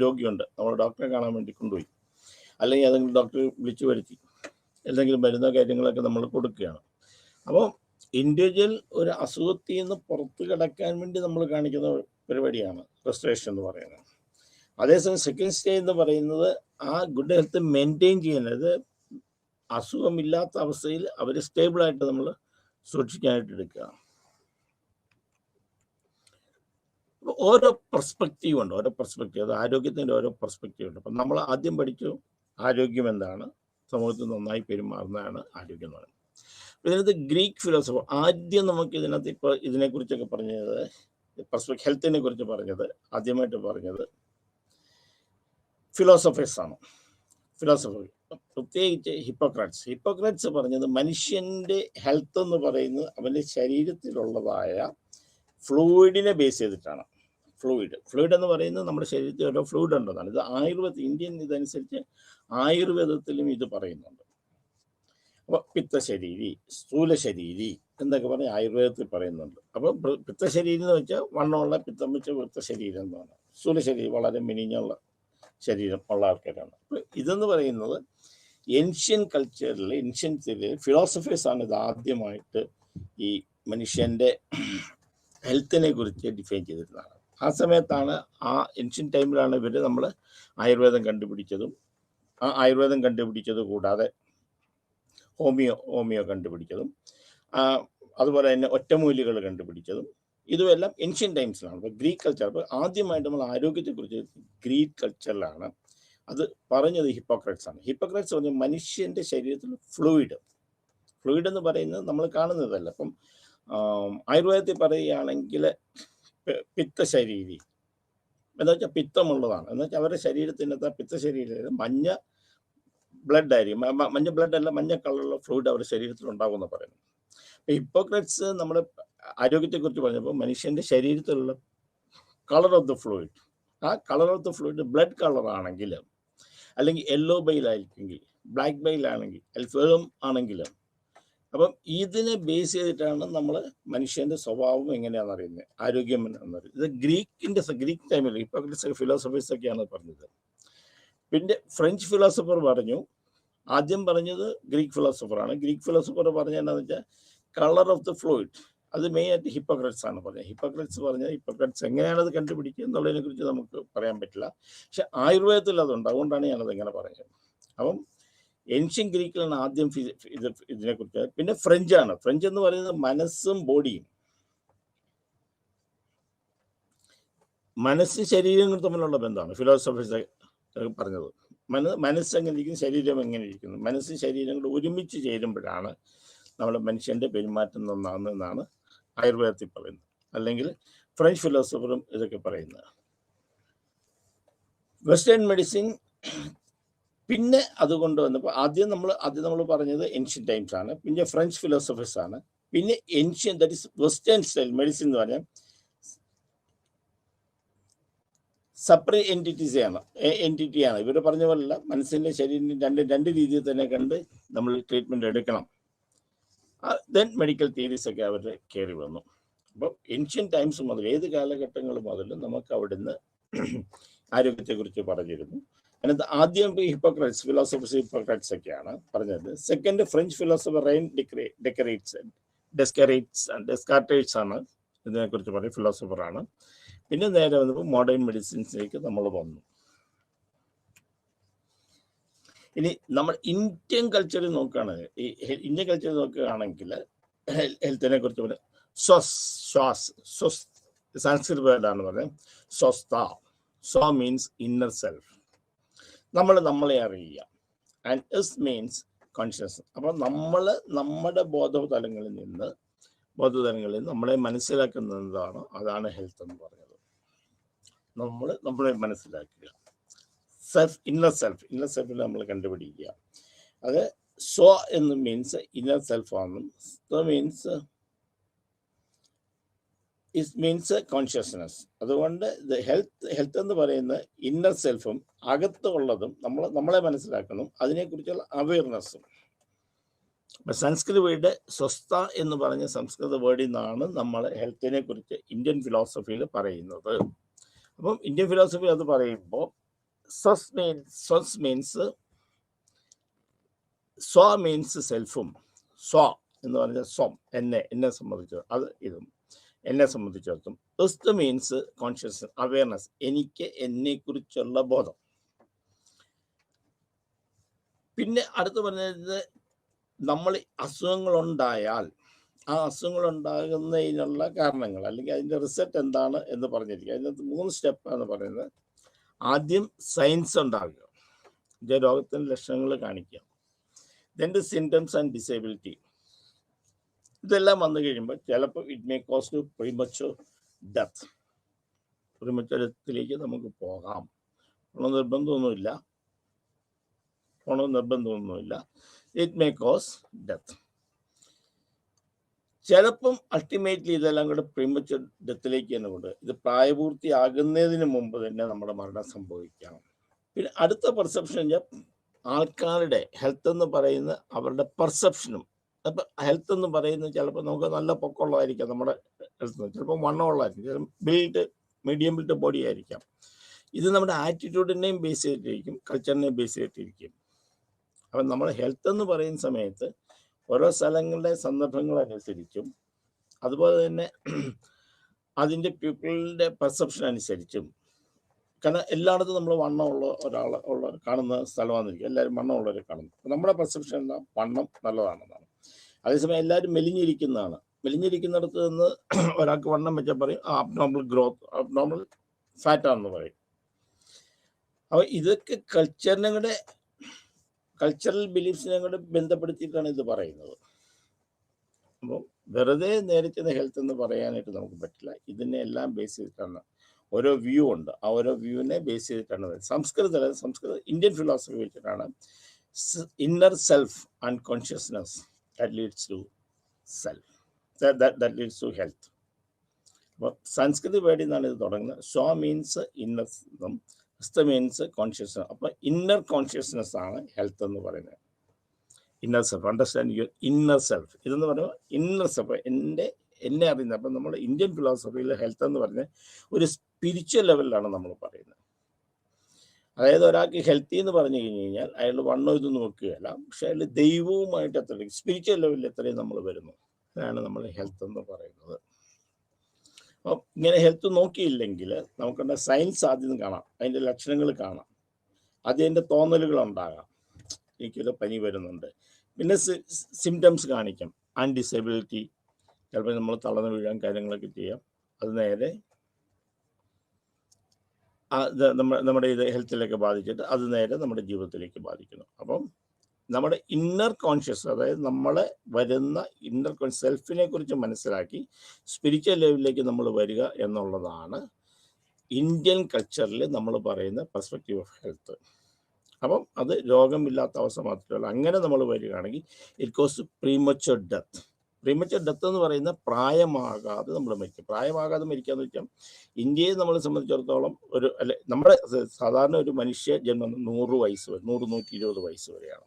രോഗിയുണ്ട്, നമ്മൾ ഡോക്ടറെ കാണാൻ വേണ്ടി കൊണ്ടുപോയി, അല്ലെങ്കിൽ ഏതെങ്കിലും ഡോക്ടറെ വിളിച്ചു വരുത്തി എന്തെങ്കിലും മരുന്നോ കാര്യങ്ങളൊക്കെ നമ്മൾ കൊടുക്കുകയാണ്. അപ്പോൾ ഇൻഡിവിജ്വൽ ഒരു അസുഖത്തിൽ നിന്ന് പുറത്ത് കിടക്കാൻ വേണ്ടി നമ്മൾ കാണിക്കുന്ന പരിപാടിയാണ് റെസ്റ്റോറേഷൻ എന്ന് പറയുന്നത്. അതേസമയം സെക്കൻഡ് സ്റ്റേജ് എന്ന് പറയുന്നത് ആ ഗുഡ് ഹെൽത്ത് മെയിൻറ്റെയിൻ ചെയ്യുന്നത്, അസുഖമില്ലാത്ത അവസ്ഥയിൽ അവർ സ്റ്റേബിളായിട്ട് നമ്മൾ സൂക്ഷിക്കാനായിട്ട് എടുക്കുക. ഓരോ പെർസ്പെക്റ്റീവ് ഉണ്ട്, ഓരോ പെർസ്പെക്റ്റീവ്, അത് ആരോഗ്യത്തിൻ്റെ ഓരോ പെർസ്പെക്റ്റീവ് ഉണ്ട്. അപ്പം നമ്മൾ ആദ്യം പഠിച്ചു ആരോഗ്യം എന്താണ്, സമൂഹത്തിൽ നന്നായി പെരുമാറുന്നതാണ് ആരോഗ്യം എന്ന് പറയുന്നത്. ഇതിനകത്ത് ഗ്രീക്ക് ഫിലോസഫർ ആദ്യം നമുക്ക് ഇതിനകത്ത് ഇപ്പോൾ ഇതിനെക്കുറിച്ചൊക്കെ പറഞ്ഞത്, ഹെൽത്തിനെ കുറിച്ച് പറഞ്ഞത് ആദ്യമായിട്ട് പറഞ്ഞത് ഫിലോസഫേഴ്സാണ്. ഫിലോസഫർ പ്രത്യേകിച്ച് ഹിപ്പോക്രാറ്റ്സ് പറഞ്ഞത് മനുഷ്യൻ്റെ ഹെൽത്ത് എന്ന് പറയുന്നത് അവൻ്റെ ശരീരത്തിലുള്ളതായ ഫ്ലൂയിഡിനെ ബേസ് ചെയ്തിട്ടാണ്. ഫ്ലൂയിഡ് എന്ന് പറയുന്നത് നമ്മുടെ ശരീരത്തിൽ ഓരോ ഫ്ലൂയിഡ് ഉണ്ടെന്നാണ്. ഇത് ഇന്ത്യൻ ഇതനുസരിച്ച് ആയുർവേദത്തിലും ഇത് പറയുന്നുണ്ട്. അപ്പോൾ പിത്തശരീരി, സ്ഥൂലശരീരി എന്നൊക്കെ പറഞ്ഞ് ആയുർവേദത്തിൽ പറയുന്നുണ്ട്. അപ്പോൾ പിത്തശരീരം എന്ന് വെച്ചാൽ വണ്ണമുള്ള പിത്തം വെച്ച പിത്തശരീരം എന്നാണ്. സ്ഥൂലശരീരം വളരെ മിനിഞ്ഞുള്ള ശരീരം ഉള്ള ആൾക്കാരാണ്. അപ്പോൾ ഇതെന്ന് പറയുന്നത് ഏൻഷ്യൻ കൾച്ചറിൽ, ഏൻഷ്യൻ ഫിലോസഫേഴ്സാണ് ഇത് ആദ്യമായിട്ട് ഈ മനുഷ്യൻ്റെ ഹെൽത്തിനെ കുറിച്ച് ഡിഫൈൻ ചെയ്തിരുന്നതാണ്. ആ സമയത്താണ്, ആ ഏൻഷ്യൻ ടൈമിലാണ് ഇവർ നമ്മൾ ആയുർവേദം കണ്ടുപിടിച്ചതും, ആ ആയുർവേദം കണ്ടുപിടിച്ചത് കൂടാതെ ഹോമിയോ കണ്ടുപിടിച്ചതും, അതുപോലെ തന്നെ ഒറ്റമൂലികൾ കണ്ടുപിടിച്ചതും, ഇതുമെല്ലാം ഏൻഷ്യൻ ടൈംസിലാണ്. അപ്പോൾ ഗ്രീക്ക് കൾച്ചർ, അപ്പോൾ ആദ്യമായിട്ട് നമ്മൾ ആരോഗ്യത്തെക്കുറിച്ച് ഗ്രീക്ക് കൾച്ചറിലാണ് അത് പറഞ്ഞത് ഹിപ്പോക്രാറ്റ്സാണ്. ഹിപ്പോക്രാറ്റ്സ് പറഞ്ഞ മനുഷ്യൻ്റെ ശരീരത്തിൽ ഫ്ലൂയിഡ് എന്ന് പറയുന്നത് നമ്മൾ കാണുന്നതല്ല. അപ്പം ആയുർവേദത്തിൽ പറയുകയാണെങ്കിൽ പിത്തശരീരി എന്ന് വെച്ചാൽ പിത്തമുള്ളതാണ്, എന്ന് വെച്ചാൽ അവരുടെ ശരീരത്തിനകത്ത് പിത്തശരീരം മഞ്ഞ ബ്ലഡ് ആയിരിക്കും, മഞ്ഞ ബ്ലഡ് അല്ല, മഞ്ഞ കളറുള്ള ഫ്ലൂയിഡ് അവരുടെ ശരീരത്തിൽ ഉണ്ടാകുമെന്ന് പറയുന്നു. ഹിപ്പോക്രാറ്റ്സ് നമ്മുടെ ആരോഗ്യത്തെക്കുറിച്ച് പറഞ്ഞപ്പോൾ മനുഷ്യൻ്റെ ശരീരത്തിലുള്ള കളർ ഓഫ് ദ ഫ്ലൂയിഡ്, ആ colour of the fluid blood colour ആണെങ്കിൽ, അല്ലെങ്കിൽ യെല്ലോ ബൈൽ ആയിരിക്കെങ്കിൽ, ബ്ലാക്ക് ബൈൽ ആണെങ്കിൽ, അൽഫേം ആണെങ്കിലും, അപ്പം ഇതിനെ ബേസ് ചെയ്തിട്ടാണ് നമ്മൾ മനുഷ്യൻ്റെ സ്വഭാവം എങ്ങനെയാണെന്ന് അറിയുന്നത്, ആരോഗ്യം എന്നാണെന്ന് പറയുന്നത്. ഇത് ഗ്രീക്ക് ടൈമിൽ ഹിപ്പോക്രാറ്റ്സ് ഫിലോസഫേഴ്സൊക്കെയാണ് പറഞ്ഞത്. പിന്നെ ഫ്രഞ്ച് ഫിലോസഫർ പറഞ്ഞു, ആദ്യം പറഞ്ഞത് ഗ്രീക്ക് ഫിലോസഫറാണ്. ഗ്രീക്ക് ഫിലോസഫർ പറഞ്ഞത് എന്താണെന്ന് വെച്ചാൽ കളർ ഓഫ് ദ ഫ്ലൂയിഡ്, അത് മെയിനായിട്ട് ഹിപ്പോക്രാറ്റ്സ് ആണ് പറഞ്ഞത്. ഹിപ്പോക്രാറ്റ്സ് എങ്ങനെയാണ് അത് കണ്ടുപിടിക്കുക എന്നുള്ളതിനെ കുറിച്ച് നമുക്ക് പറയാൻ പറ്റില്ല, പക്ഷെ ആയുർവേദത്തിൽ അതുണ്ട്, അതുകൊണ്ടാണ് ഞാനത് ഇങ്ങനെ പറഞ്ഞത്. അപ്പം ഏൻഷ്യൻ ഗ്രീക്കിലാണ് ആദ്യം ഇതിനെക്കുറിച്ച്. പിന്നെ ഫ്രഞ്ചാണ്. ഫ്രഞ്ച് എന്ന് പറയുന്നത് മനസ്സും ബോഡിയും, മനസ്സും ശരീരങ്ങളും തമ്മിലുള്ള ബന്ധമാണ് ഫിലോസഫേഴ്സ് പറഞ്ഞത്. മനസ്സ് എങ്ങനെ ഇരിക്കുന്നു, ശരീരം എങ്ങനെ ഇരിക്കുന്നു, മനസ്സും ശരീരം കൂടെ ഒരുമിച്ച് ചേരുമ്പോഴാണ് നമ്മുടെ മനുഷ്യൻ്റെ പെരുമാറ്റം നന്നാകുന്നതെന്നാണ് ആയുർവേദത്തിൽ പറയുന്നത്, അല്ലെങ്കിൽ ഫ്രഞ്ച് ഫിലോസഫറും ഇതൊക്കെ പറയുന്നത്. വെസ്റ്റേൺ മെഡിസിൻ പിന്നെ അതുകൊണ്ട് വന്നപ്പോൾ ആദ്യം നമ്മൾ പറഞ്ഞത് ഏൻഷ്യൻ ടൈംസ് ആണ്, പിന്നെ ഫ്രഞ്ച് ഫിലോസഫേഴ്സ് ആണ്, പിന്നെ ancient, that is western style medicine എന്ന് പറഞ്ഞാൽ സെപ്പറേറ്റ് എൻറ്റിറ്റിയാണ്. ഇവർ പറഞ്ഞ പോലല്ല, മനസ്സിൻ്റെ ശരീരം രണ്ട് രീതിയിൽ തന്നെ കണ്ട് നമ്മൾ ട്രീറ്റ്മെൻറ്റ് എടുക്കണം. ദെൻ മെഡിക്കൽ തിയറീസ് ഒക്കെ അവരുടെ കയറി വന്നു. അപ്പം ഏൻഷ്യൻ ടൈംസ് മുതൽ, ഏത് കാലഘട്ടങ്ങൾ മുതലും നമുക്ക് അവിടുന്ന് ആരോഗ്യത്തെക്കുറിച്ച് പറഞ്ഞിരുന്നു. അതിനകത്ത് ആദ്യം ഹിപ്പോക്രാറ്റ്സ് ഒക്കെയാണ് പറഞ്ഞത്. സെക്കൻഡ് ഫ്രഞ്ച് ഫിലോസഫർ റെയിൻ ഡെസ്കാർട്ടേഴ്സ് ആണ് ഇതിനെക്കുറിച്ച് പറഞ്ഞ ഫിലോസഫറാണ്. പിന്നെ നേരെ വന്നപ്പോൾ മോഡേൺ മെഡിസിൻസിലേക്ക് നമ്മൾ വന്നു. ഇനി നമ്മൾ ഇന്ത്യൻ കൾച്ചറിൽ നോക്കുകയാണെങ്കിൽ, ഇന്ത്യൻ കൾച്ചറിൽ നോക്കുകയാണെങ്കിൽ ഹെൽത്തിനെ കുറിച്ച് പറയാം. സംസ്കൃത വേർഡാണ് പറയുന്നത് സ്വസ്ഥ. സ്വ മീൻസ് ഇന്നർ സെൽഫ്, നമ്മളെ അറിയുക. And is means conscious. അപ്പം നമ്മുടെ ബോധതലങ്ങളിൽ നിന്ന് നമ്മളെ മനസ്സിലാക്കുന്ന എന്താണ്, അതാണ് ഹെൽത്ത് എന്ന് പറയുന്നത്. നമ്മളെ മനസ്സിലാക്കുക. ഇന്നർ സെൽഫിൽ നമ്മൾ കണ്ടുപിടിക്കുക. അത് സ്വ എന്ന് മീൻസ് ഇന്നർ സെൽഫ് ആണെന്നും, മീൻസ് മീൻസ് കോൺഷ്യസ്നെസ്. അതുകൊണ്ട് ഹെൽത്ത് എന്ന് പറയുന്ന ഇന്നർ സെൽഫും അകത്തുള്ളതും നമ്മളെ മനസ്സിലാക്കണം, അതിനെക്കുറിച്ചുള്ള അവയർനെസ്സും. സംസ്കൃത വേർഡ് സ്വസ്ഥ എന്ന് പറഞ്ഞ സംസ്കൃത വേർഡിൽ നിന്നാണ് നമ്മൾ ഹെൽത്തിനെ കുറിച്ച് ഇന്ത്യൻ ഫിലോസഫിയിൽ പറയുന്നത്. അപ്പം ഇന്ത്യൻ ഫിലോസഫി അത് പറയുമ്പോൾ സ്വസ് മീൻസ് സ്വ മീൻസ് സെൽഫും, സ്വ എന്ന് പറഞ്ഞ സ്വം എന്നെ സംബന്ധിച്ച് അത് ഇതും എന്നെ സംബന്ധിച്ചിടത്തും. ഇസ്റ്റ് മീൻസ് കോൺഷ്യസ് അവയർനെസ്, എനിക്ക് എന്നെക്കുറിച്ചുള്ള ബോധം. പിന്നെ അടുത്ത് പറഞ്ഞത് നമ്മൾ അസുഖങ്ങളുണ്ടായാൽ ആ അസുഖങ്ങളുണ്ടാകുന്നതിനുള്ള കാരണങ്ങൾ അല്ലെങ്കിൽ അതിൻ്റെ റിസൾട്ട് എന്താണ് എന്ന് പറഞ്ഞിരിക്കുക. അതിനകത്ത് 3 സ്റ്റെപ്പാണ് പറയുന്നത്. ആദ്യം സയൻസ് ഉണ്ടാകുക, രോഗത്തിൻ്റെ ലക്ഷണങ്ങൾ കാണിക്കുക. Then the symptoms and disability. ഇതെല്ലാം വന്നു കഴിയുമ്പോൾ ചിലപ്പോൾ it may cause to premature death. Premature ഡെത്തിലേക്ക് നമുക്ക് പോകാം. നിർബന്ധമൊന്നുമില്ല. It may cause death. ചിലപ്പം അൾട്ടിമേറ്റ്ലി ഇതെല്ലാം കൂടെ പ്രീമച്വർ ഡെത്തിലേക്ക് തന്നെ കൊണ്ട് ഇത് പ്രായപൂർത്തിയാകുന്നതിന് മുമ്പ് തന്നെ നമ്മുടെ മരണം സംഭവിക്കാം. പിന്നെ അടുത്ത പെർസെപ്ഷൻ ആൾക്കാരുടെ ഹെൽത്ത് എന്ന് പറയുന്ന അവരുടെ പെർസെപ്ഷനും. അപ്പം ഹെൽത്ത് എന്ന് പറയുന്നത് ചിലപ്പോൾ നമുക്ക് നല്ല പൊക്കമുള്ളതായിരിക്കാം നമ്മുടെ ഹെൽത്ത്, ചിലപ്പോൾ വണ്ണമുള്ളതായിരിക്കും, മീഡിയം ബിൽഡ് ബോഡി ആയിരിക്കാം. ഇത് നമ്മുടെ ആറ്റിറ്റ്യൂഡിനെയും ബേസ് ചെയ്തിട്ടിരിക്കും, കൾച്ചറിനെയും ബേസ് ചെയ്തിട്ടിരിക്കും. അപ്പം നമ്മൾ ഹെൽത്ത് എന്ന് പറയുന്ന സമയത്ത് ഓരോ സ്ഥലങ്ങളുടെ സന്ദർഭങ്ങളനുസരിച്ചും അതുപോലെ തന്നെ അതിൻ്റെ പീപ്പിളിൻ്റെ പെർസെപ്ഷൻ അനുസരിച്ചും. കാരണം എല്ലായിടത്തും നമ്മൾ വണ്ണമുള്ള കാണുന്ന സ്ഥലമാണെന്നിരിക്കും, എല്ലാവരും വണ്ണമുള്ളവരെ കാണുന്നു. നമ്മുടെ പെർസെപ്ഷൻ എന്താ, വണ്ണം നല്ലതാണെന്നാണ്. അതേസമയം എല്ലാവരും മെലിഞ്ഞിരിക്കുന്നിടത്ത് നിന്ന് ഒരാൾക്ക് വണ്ണം വെച്ചാൽ പറയും അബ്നോർമൽ ഗ്രോത്ത്, അബ്നോർമൽ ഫാറ്റാണെന്ന് പറയും. അപ്പോൾ ഇതൊക്കെ കൾച്ചറൽ ബിലീഫ്സിനെ കൂടെ ബന്ധപ്പെടുത്തിയിട്ടാണ് ഇത് പറയുന്നത്. അപ്പോൾ വെറുതെ നേരത്തെ ഹെൽത്ത് എന്ന് പറയാനായിട്ട് നമുക്ക് പറ്റില്ല. ഇതിനെ എല്ലാം ബേസ് ചെയ്തിട്ടാണ് ഓരോ വ്യൂ ഉണ്ട്. ആ ഓരോ വ്യൂവിനെ ബേസ് ചെയ്തിട്ടാണ് സംസ്കൃത ഇന്ത്യൻ ഫിലോസഫി വെച്ചിട്ടാണ് inner self and consciousness that leads to self, that leads to health. അപ്പോൾ സംസ്കൃത വേർഡിൽ നിന്നാണ് ഇത് തുടങ്ങുന്നത്. സ്വ മീൻസ് ഇന്നർ, സ്ത മീൻസ് കോൺഷ്യസ്നെസ്. അപ്പോൾ ഇന്നർ കോൺഷ്യസ്നെസ് ആണ് ഹെൽത്ത് എന്ന് പറയുന്നത്. Inner self, understand your inner self. ഇതെന്ന് പറയുമ്പോൾ ഇന്നർ സെൽഫ് എന്നെ അറിയുന്നത്. അപ്പം നമ്മൾ ഇന്ത്യൻ ഫിലോസഫിയിൽ ഹെൽത്ത് എന്ന് പറഞ്ഞാൽ ഒരു സ്പിരിച്വൽ ലെവലിലാണ് നമ്മൾ പറയുന്നത്. അതായത് ഒരാൾക്ക് ഹെൽത്തി എന്ന് പറഞ്ഞു കഴിഞ്ഞ് കഴിഞ്ഞാൽ അയാൾ വണ്ണം ഇതൊന്നും നോക്കുകയല്ല, പക്ഷെ അയാൾ ദൈവവുമായിട്ട് എത്രയും സ്പിരിച്വൽ ലെവലിൽ എത്രയും നമ്മൾ വരുന്നു, അതാണ് നമ്മൾ ഹെൽത്ത് എന്ന് പറയുന്നത്. അപ്പം ഇങ്ങനെ ഹെൽത്ത് നോക്കിയില്ലെങ്കിൽ നമുക്കുള്ള സയൻസ് ആദ്യം കാണാം, അതിൻ്റെ ലക്ഷണങ്ങൾ കാണാം, അതിൻ്റെ തോന്നലുകളുണ്ടാകാം. എനിക്കൊരു പനി വരുന്നുണ്ട്. പിന്നെ സിംറ്റംസ് കാണിക്കാം, ആൻഡ് ഡിസബിലിറ്റി. ചിലപ്പോൾ നമ്മൾ തളർന്നു വീഴാൻ കാര്യങ്ങളൊക്കെ ചെയ്യാം. അത് നേരെ നമ്മുടെ ഇത് ഹെൽത്തിലേക്ക് ബാധിച്ചിട്ട് അത് നേരെ നമ്മുടെ ജീവിതത്തിലേക്ക് ബാധിക്കുന്നു. അപ്പം നമ്മുടെ ഇന്നർ കോൺഷ്യസ്, അതായത് നമ്മളെ വരുന്ന ഇന്നർ സെൽഫിനെ കുറിച്ച് മനസ്സിലാക്കി സ്പിരിച്വൽ ലെവലിലേക്ക് നമ്മൾ വരിക എന്നുള്ളതാണ് ഇന്ത്യൻ കൾച്ചറിൽ നമ്മൾ പറയുന്ന പെർസ്പെക്റ്റീവ് ഓഫ് ഹെൽത്ത്. അപ്പം അത് രോഗമില്ലാത്ത അവസ്ഥ മാത്രമല്ല, അങ്ങനെ നമ്മൾ വരികയാണെങ്കിൽ it cos premature death. Premature death എന്ന് പറയുന്ന പ്രായമാകാതെ നമ്മൾ മരിക്കും. പ്രായമാകാതെ മരിക്കാന്ന് വെച്ചാൽ ഇന്ത്യയെ നമ്മളെ സംബന്ധിച്ചിടത്തോളം നമ്മുടെ സാധാരണ ഒരു മനുഷ്യ ജന്മം 100 വയസ്സ് വരെ, 100-120 വയസ്സ് വരെയാണ്.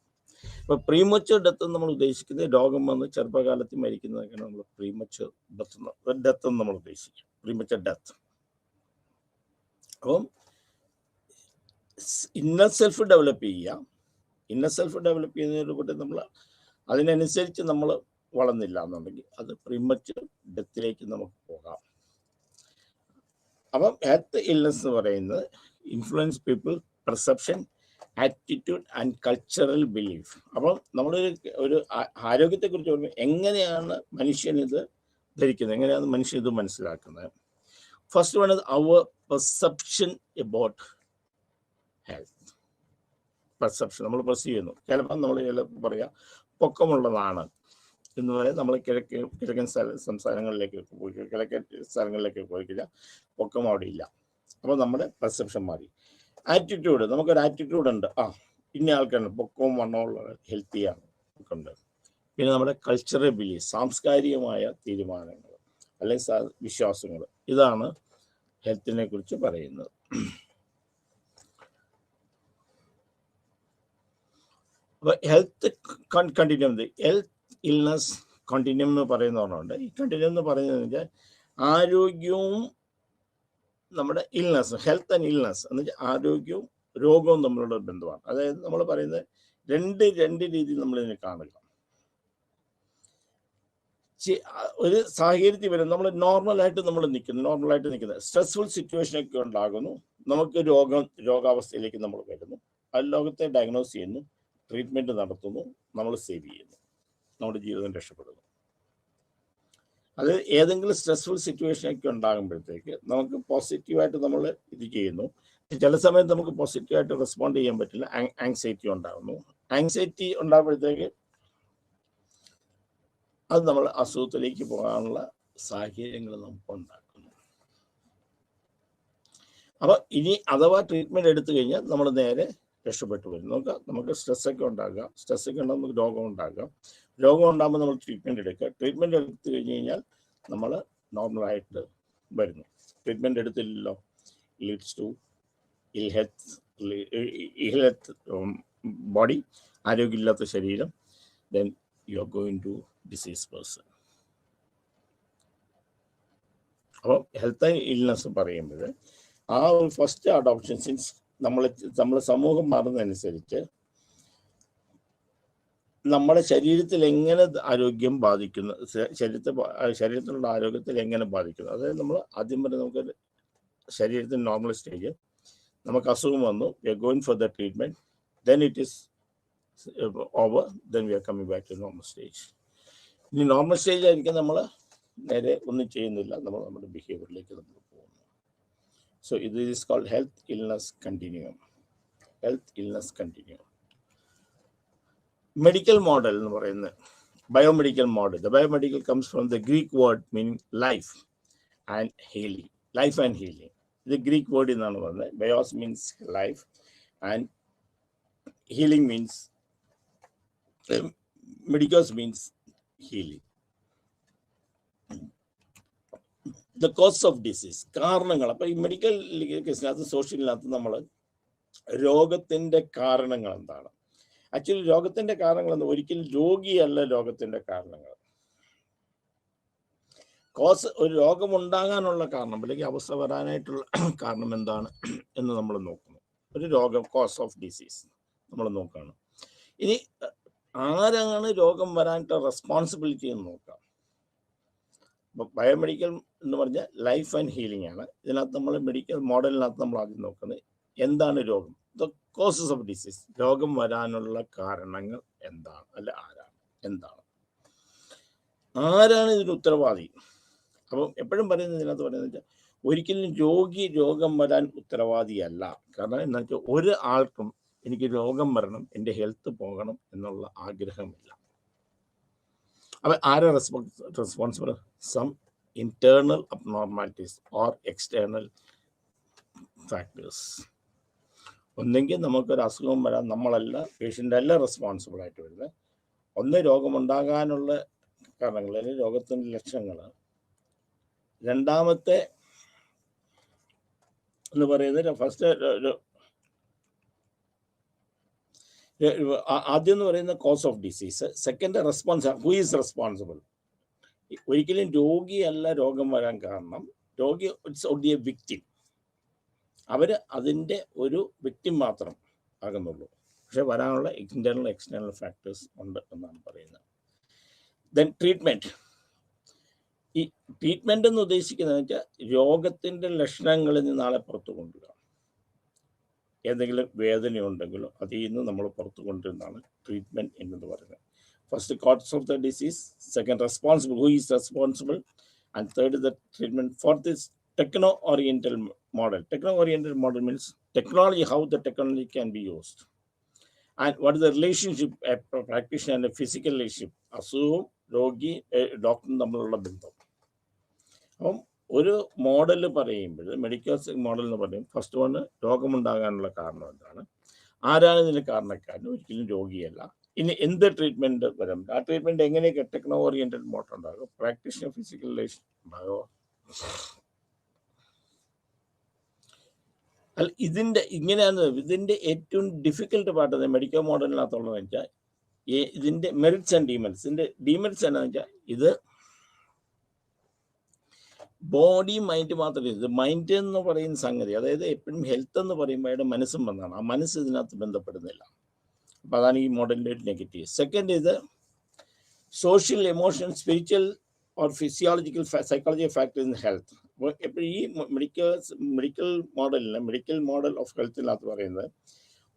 അപ്പോൾ പ്രീമച്വർ ഡെത്ത് എന്ന് നമ്മൾ ഉദ്ദേശിക്കുന്നത് രോഗം വന്ന് ചെറുപ്പകാലത്തിൽ മരിക്കുന്നതൊക്കെയാണ് നമ്മൾ പ്രീമച്വർ ഡെത്ത് എന്ന് നമ്മൾ ഉദ്ദേശിക്കുക, പ്രീമച്വർ ഡെത്ത്. അപ്പം ഇന്നർ സെൽഫ് ഡെവലപ്പ് ചെയ്യുക. ഇന്നർ സെൽഫ് ഡെവലപ്പ് ചെയ്യുന്നതിനെ കൂട്ടി നമ്മൾ അതിനനുസരിച്ച് നമ്മൾ വളർന്നില്ല എന്നുണ്ടെങ്കിൽ അത് പ്രീമച്വർ ഡെത്തിലേക്ക് നമുക്ക് പോകാം. അപ്പം ഹെൽത്ത് ഇൽനെസ് എന്ന് പറയുന്നത് influence people perception attitude and cultural belief. അപ്പം നമ്മളൊരു ആരോഗ്യത്തെക്കുറിച്ച് പറയുമ്പോൾ എങ്ങനെയാണ് മനുഷ്യൻ ഇത് ധരിക്കുന്നത്, എങ്ങനെയാണ് മനുഷ്യൻ ഇത് മനസ്സിലാക്കുന്നത്. First one is our perception about health. Perception നമ്മൾ പെർസീവ് ചെയ്യുന്നു. ചിലപ്പോൾ നമ്മൾ പറയാം പൊക്കമുള്ളതാണ് എന്ന് പറയാൻ നമ്മൾ കിഴക്കൻ സംസ്ഥാനങ്ങളിലേക്ക് പോയി, കിഴക്കൻ സ്ഥലങ്ങളിലേക്ക് പോയിക്കില്ല, പൊക്കം അവിടെ ഇല്ല. അപ്പോൾ നമ്മുടെ പെർസെപ്ഷൻ മാറി. ആറ്റിറ്റ്യൂഡ്, നമുക്കൊരു ആറ്റിറ്റ്യൂഡ് ഉണ്ട്, ഇന്ന ആൾക്കാരുണ്ട് പൊക്കവും വണ്ണമുള്ള ഹെൽത്തിയാണ് ഉണ്ട്. പിന്നെ നമ്മുടെ കൾച്ചറൽ ബിലീഫ്, സാംസ്കാരികമായ തീരുമാനങ്ങൾ അല്ലെങ്കിൽ വിശ്വാസങ്ങൾ, ഇതാണ് ഹെൽത്തിനെ കുറിച്ച് പറയുന്നത്. അപ്പോൾ health continuum, health illness continuum എന്ന് പറയുന്ന ഒരെണ്ണമുണ്ട്. ഈ കണ്ടിന്യൂം എന്ന് പറയുന്നത് വെച്ചാൽ ആരോഗ്യവും നമ്മുടെ ഇൽനസ്, ഹെൽത്ത് ആൻഡ് ഇൽനസ് എന്ന് വെച്ചാൽ ആരോഗ്യവും രോഗവും തമ്മിലുള്ള ബന്ധമാണ്. അതായത് നമ്മൾ പറയുന്നത് രണ്ട് രീതിയിൽ നമ്മളിതിനെ കാണുക. ഒരു സാഹചര്യത്തിൽ വരും നമ്മൾ നോർമലായിട്ട് നിൽക്കുന്നത്, സ്ട്രെസ്ഫുൾ സിറ്റുവേഷനൊക്കെ ഉണ്ടാകുന്നു, നമുക്ക് രോഗാവസ്ഥയിലേക്ക് നമ്മൾ വരുന്നു, ആ രോഗത്തെ ഡയഗ്നോസ് ചെയ്യുന്നു, ട്രീറ്റ്മെൻറ്റ് നടത്തുന്നു, നമ്മൾ സേവ് ചെയ്യുന്നു, നമ്മുടെ ജീവിതം രക്ഷപ്പെടുന്നു. അത് ഏതെങ്കിലും സ്ട്രെസ്ഫുൾ സിറ്റുവേഷനൊക്കെ ഉണ്ടാകുമ്പോഴത്തേക്ക് നമുക്ക് പോസിറ്റീവായിട്ട് നമ്മൾ ഇത് ചെയ്യുന്നു. ചില സമയത്ത് നമുക്ക് പോസിറ്റീവായിട്ട് റെസ്പോണ്ട് ചെയ്യാൻ പറ്റില്ല, ആങ്സൈറ്റി ഉണ്ടാകുന്നു. ആങ്സൈറ്റി ഉണ്ടാകുമ്പോഴത്തേക്ക് അത് നമ്മൾ അസുഖത്തിലേക്ക് പോകാനുള്ള സാഹചര്യങ്ങൾ നമുക്ക് ഉണ്ടാക്കുന്നു. അപ്പോൾ ഇനി അഥവാ ട്രീറ്റ്മെൻറ്റ് എടുത്തു കഴിഞ്ഞാൽ നമ്മൾ നേരെ രക്ഷപ്പെട്ടു വരും. നമുക്ക് സ്ട്രെസ്സൊക്കെ ഉണ്ടാകുക, സ്ട്രെസ്സൊക്കെ ഉണ്ടാകുമ്പോൾ നമുക്ക് രോഗം ഉണ്ടാകാം, രോഗം ഉണ്ടാകുമ്പോൾ നമ്മൾ ട്രീറ്റ്മെൻറ്റ് എടുക്കുക, ട്രീറ്റ്മെൻറ്റ് എടുത്തു കഴിഞ്ഞ് കഴിഞ്ഞാൽ നമ്മൾ നോർമലായിട്ട് വരുന്നു. ട്രീറ്റ്മെൻറ്റ് എടുത്തില്ലല്ലോ, leads to ill health body, ആരോഗ്യമില്ലാത്ത ശരീരം, then you are going to disease person. അപ്പോൾ ഹെൽത്ത് ആൻഡ് ഇൽനെസ് പറയുമ്പോൾ ആ ഒരു ഫസ്റ്റ് അഡോപ്ഷൻ, സിൻസ് നമ്മളെ സമൂഹം മാറുന്നതനുസരിച്ച് നമ്മുടെ ശരീരത്തിൽ എങ്ങനെ ആരോഗ്യം ബാധിക്കുന്നു, ശരീരത്തിലുള്ള ആരോഗ്യത്തിൽ എങ്ങനെ ബാധിക്കുന്നു. അതായത് നമ്മൾ ആദ്യം വരെ നമുക്ക് ശരീരത്തിന് നോർമൽ സ്റ്റേജ്, നമുക്ക് അസുഖം വന്നു, we are going for the treatment, then it is over, then we are coming back to normal stage. ഇനി നോർമൽ സ്റ്റേജിലായിരിക്കും നമ്മൾ നേരെ ഒന്നും ചെയ്യുന്നില്ല, നമ്മൾ നമ്മുടെ ബിഹേവിയറിലേക്ക് നമ്മൾ പോകുന്നു. സോ ഇത് is called health illness continuum. Health illness continuum. Medical model എന്ന് പറയുന്നത് biomedical model. The biomedical comes from the Greek word meaning life and healing. Life and healing, ഇത് ഗ്രീക്ക് വേർഡ് എന്നാണ് പറയുന്നത്. Bios means life and healing means, medicos means healing. The cause of disease, കാരണങ്ങൾ. അപ്പോൾ ഈ medical കേസിനകത്ത് സോഷ്യലിനകത്ത് നമ്മൾ രോഗത്തിൻ്റെ കാരണങ്ങൾ എന്താണ്, ആക്ച്വലി രോഗത്തിൻ്റെ കാരണങ്ങൾ ഒരിക്കലും രോഗിയല്ല രോഗത്തിൻ്റെ കാരണങ്ങൾ. ഒരു രോഗമുണ്ടാകാനുള്ള കാരണം അല്ലെങ്കിൽ അവസ്ഥ വരാനായിട്ടുള്ള കാരണം എന്താണ് എന്ന് നമ്മൾ നോക്കുന്നു. ഒരു രോഗം, കോസ് ഓഫ് ഡിസീസ് നമ്മൾ നോക്കുകയാണ്. ഇനി ആരാണ് രോഗം വരാനായിട്ട് റെസ്പോൺസിബിലിറ്റി എന്ന് നോക്കാം. ബയോമെഡിക്കൽ എന്ന് പറഞ്ഞാൽ ലൈഫ് ആൻഡ് ഹീലിംഗ് ആണ്. ഇതിനകത്ത് നമ്മൾ മെഡിക്കൽ മോഡലിനകത്ത് നമ്മൾ ആദ്യം നോക്കുന്നത് എന്താണ് രോഗം, ദ കോസസ് ഓഫ് ഡിസീസ്, രോഗം വരാനുള്ള കാരണങ്ങൾ എന്താണ്, അല്ല ആരാണ് ഇതിന് ഉത്തരവാദി. അപ്പം എപ്പോഴും പറയുന്നത് ഇതിനകത്ത് പറയുന്നത് വെച്ചാൽ ഒരിക്കലും രോഗം വരാൻ ഉത്തരവാദിയല്ല. കാരണം എന്താ വെച്ചാൽ ഒരു ആൾക്കും എനിക്ക് രോഗം വരണം, എൻ്റെ ഹെൽത്ത് പോകണം എന്നുള്ള ആഗ്രഹമില്ല. അപ്പം ആരാ responsible? Some internal abnormalities or external factors. ഒന്നെങ്കിൽ നമുക്കൊരു അസുഖം വരാൻ നമ്മളല്ല, പേഷ്യൻ്റ് അല്ല റെസ്പോൺസിബിൾ ആയിട്ട് വരുന്നത്. ഒന്ന് രോഗമുണ്ടാകാനുള്ള കാരണങ്ങൾ അല്ലെങ്കിൽ രോഗത്തിൻ്റെ ലക്ഷണങ്ങൾ. രണ്ടാമത്തെ എന്ന് പറയുന്നത് ആദ്യം എന്ന് പറയുന്ന cause of disease, second who is responsible. ഒരിക്കലും രോഗിയല്ല രോഗം വരാൻ കാരണം, രോഗി ഇറ്റ്സ് ഓൺലി എ വിക്ടിം. അവർ അതിൻ്റെ ഒരു വിക്ടിം മാത്രം ആകുന്നുള്ളൂ. പക്ഷെ വരാനുള്ള ഇന്റേണൽ എക്സ്റ്റേണൽ ഫാക്ടേഴ്സ് ഉണ്ട് എന്നാണ് പറയുന്നത്. Then treatment. ഈ ട്രീറ്റ്മെൻ്റ് എന്ന് ഉദ്ദേശിക്കുന്നത് വെച്ചാൽ രോഗത്തിൻ്റെ ലക്ഷണങ്ങളിൽ നിന്ന് ആളെ പുറത്തു കൊണ്ടുവരിക. എന്തെങ്കിലും വേദനയുണ്ടെങ്കിലോ അതിൽ നിന്ന് നമ്മൾ പുറത്തു കൊണ്ടുവരുന്നതാണ് ട്രീറ്റ്മെൻറ്റ് എന്നത് പറയുന്നത്. First cause of the disease, second responsible, who is responsible, and third the treatment. Fourth is techno-oriental model. Techno-oriental model means technology, how the technology can be used. And what is the relationship, a practitioner and a physical relationship, അസുഖവും രോഗി ഡോക്ടറും തമ്മിലുള്ള ബന്ധം. അപ്പം ഒരു model പറയുമ്പോൾ, medical model എന്ന് പറയും, ഫസ്റ്റ് വണ് രോഗമുണ്ടാകാനുള്ള കാരണം എന്താണ്, ആരാണ് ഇതിന് കാരണക്കാരൻ, ഒരിക്കലും രോഗിയല്ല. ഇനി എന്ത് ട്രീറ്റ്മെൻറ്റ് വരാം, ആ ട്രീറ്റ്മെൻറ്റ് എങ്ങനെയൊക്കെ ടെക്നോ ഓറിയൻറ്റഡ് മോഡൽ ഉണ്ടാകും, പ്രാക്ടീഷണർ ഫിസിക്കൽ റിലേഷൻ ഉണ്ടാകുമോ. അല്ല, ഇങ്ങനെയാണ് ഇതിൻ്റെ ഏറ്റവും ഡിഫിക്കൽട്ട് പാട്ട് മെഡിക്കൽ മോഡലിനകത്തുള്ളതെന്ന് വെച്ചാൽ ഇതിൻ്റെ മെറിറ്റ്സ് ആൻഡ് ഡീമെറിറ്റ്സ്. ഇതിൻ്റെ ഡീമെറിറ്റ്സ് എന്താണെന്ന് വെച്ചാൽ ഇത് ബോഡി മൈൻഡ് മാത്രമേ, ഇത് മൈൻഡ് എന്ന് പറയുന്ന സംഗതി, അതായത് എപ്പോഴും ഹെൽത്ത് എന്ന് പറയുമ്പോൾ അയാളുടെ മനസ്സും വന്നതാണ്, ആ മനസ്സ് ഇതിനകത്ത് ബന്ധപ്പെടുന്നില്ല. അപ്പം അതാണ് ഈ മോഡലിൻ്റെ ഒരു നെഗറ്റീവ്. സെക്കൻഡ്, ഇത് social, emotional, spiritual or physiological, psychological factor in health. അപ്പോൾ എപ്പോഴും ഈ മെഡിക്കൽ മോഡൽ ഓഫ് ഹെൽത്തിനകത്ത് പറയുന്നത്,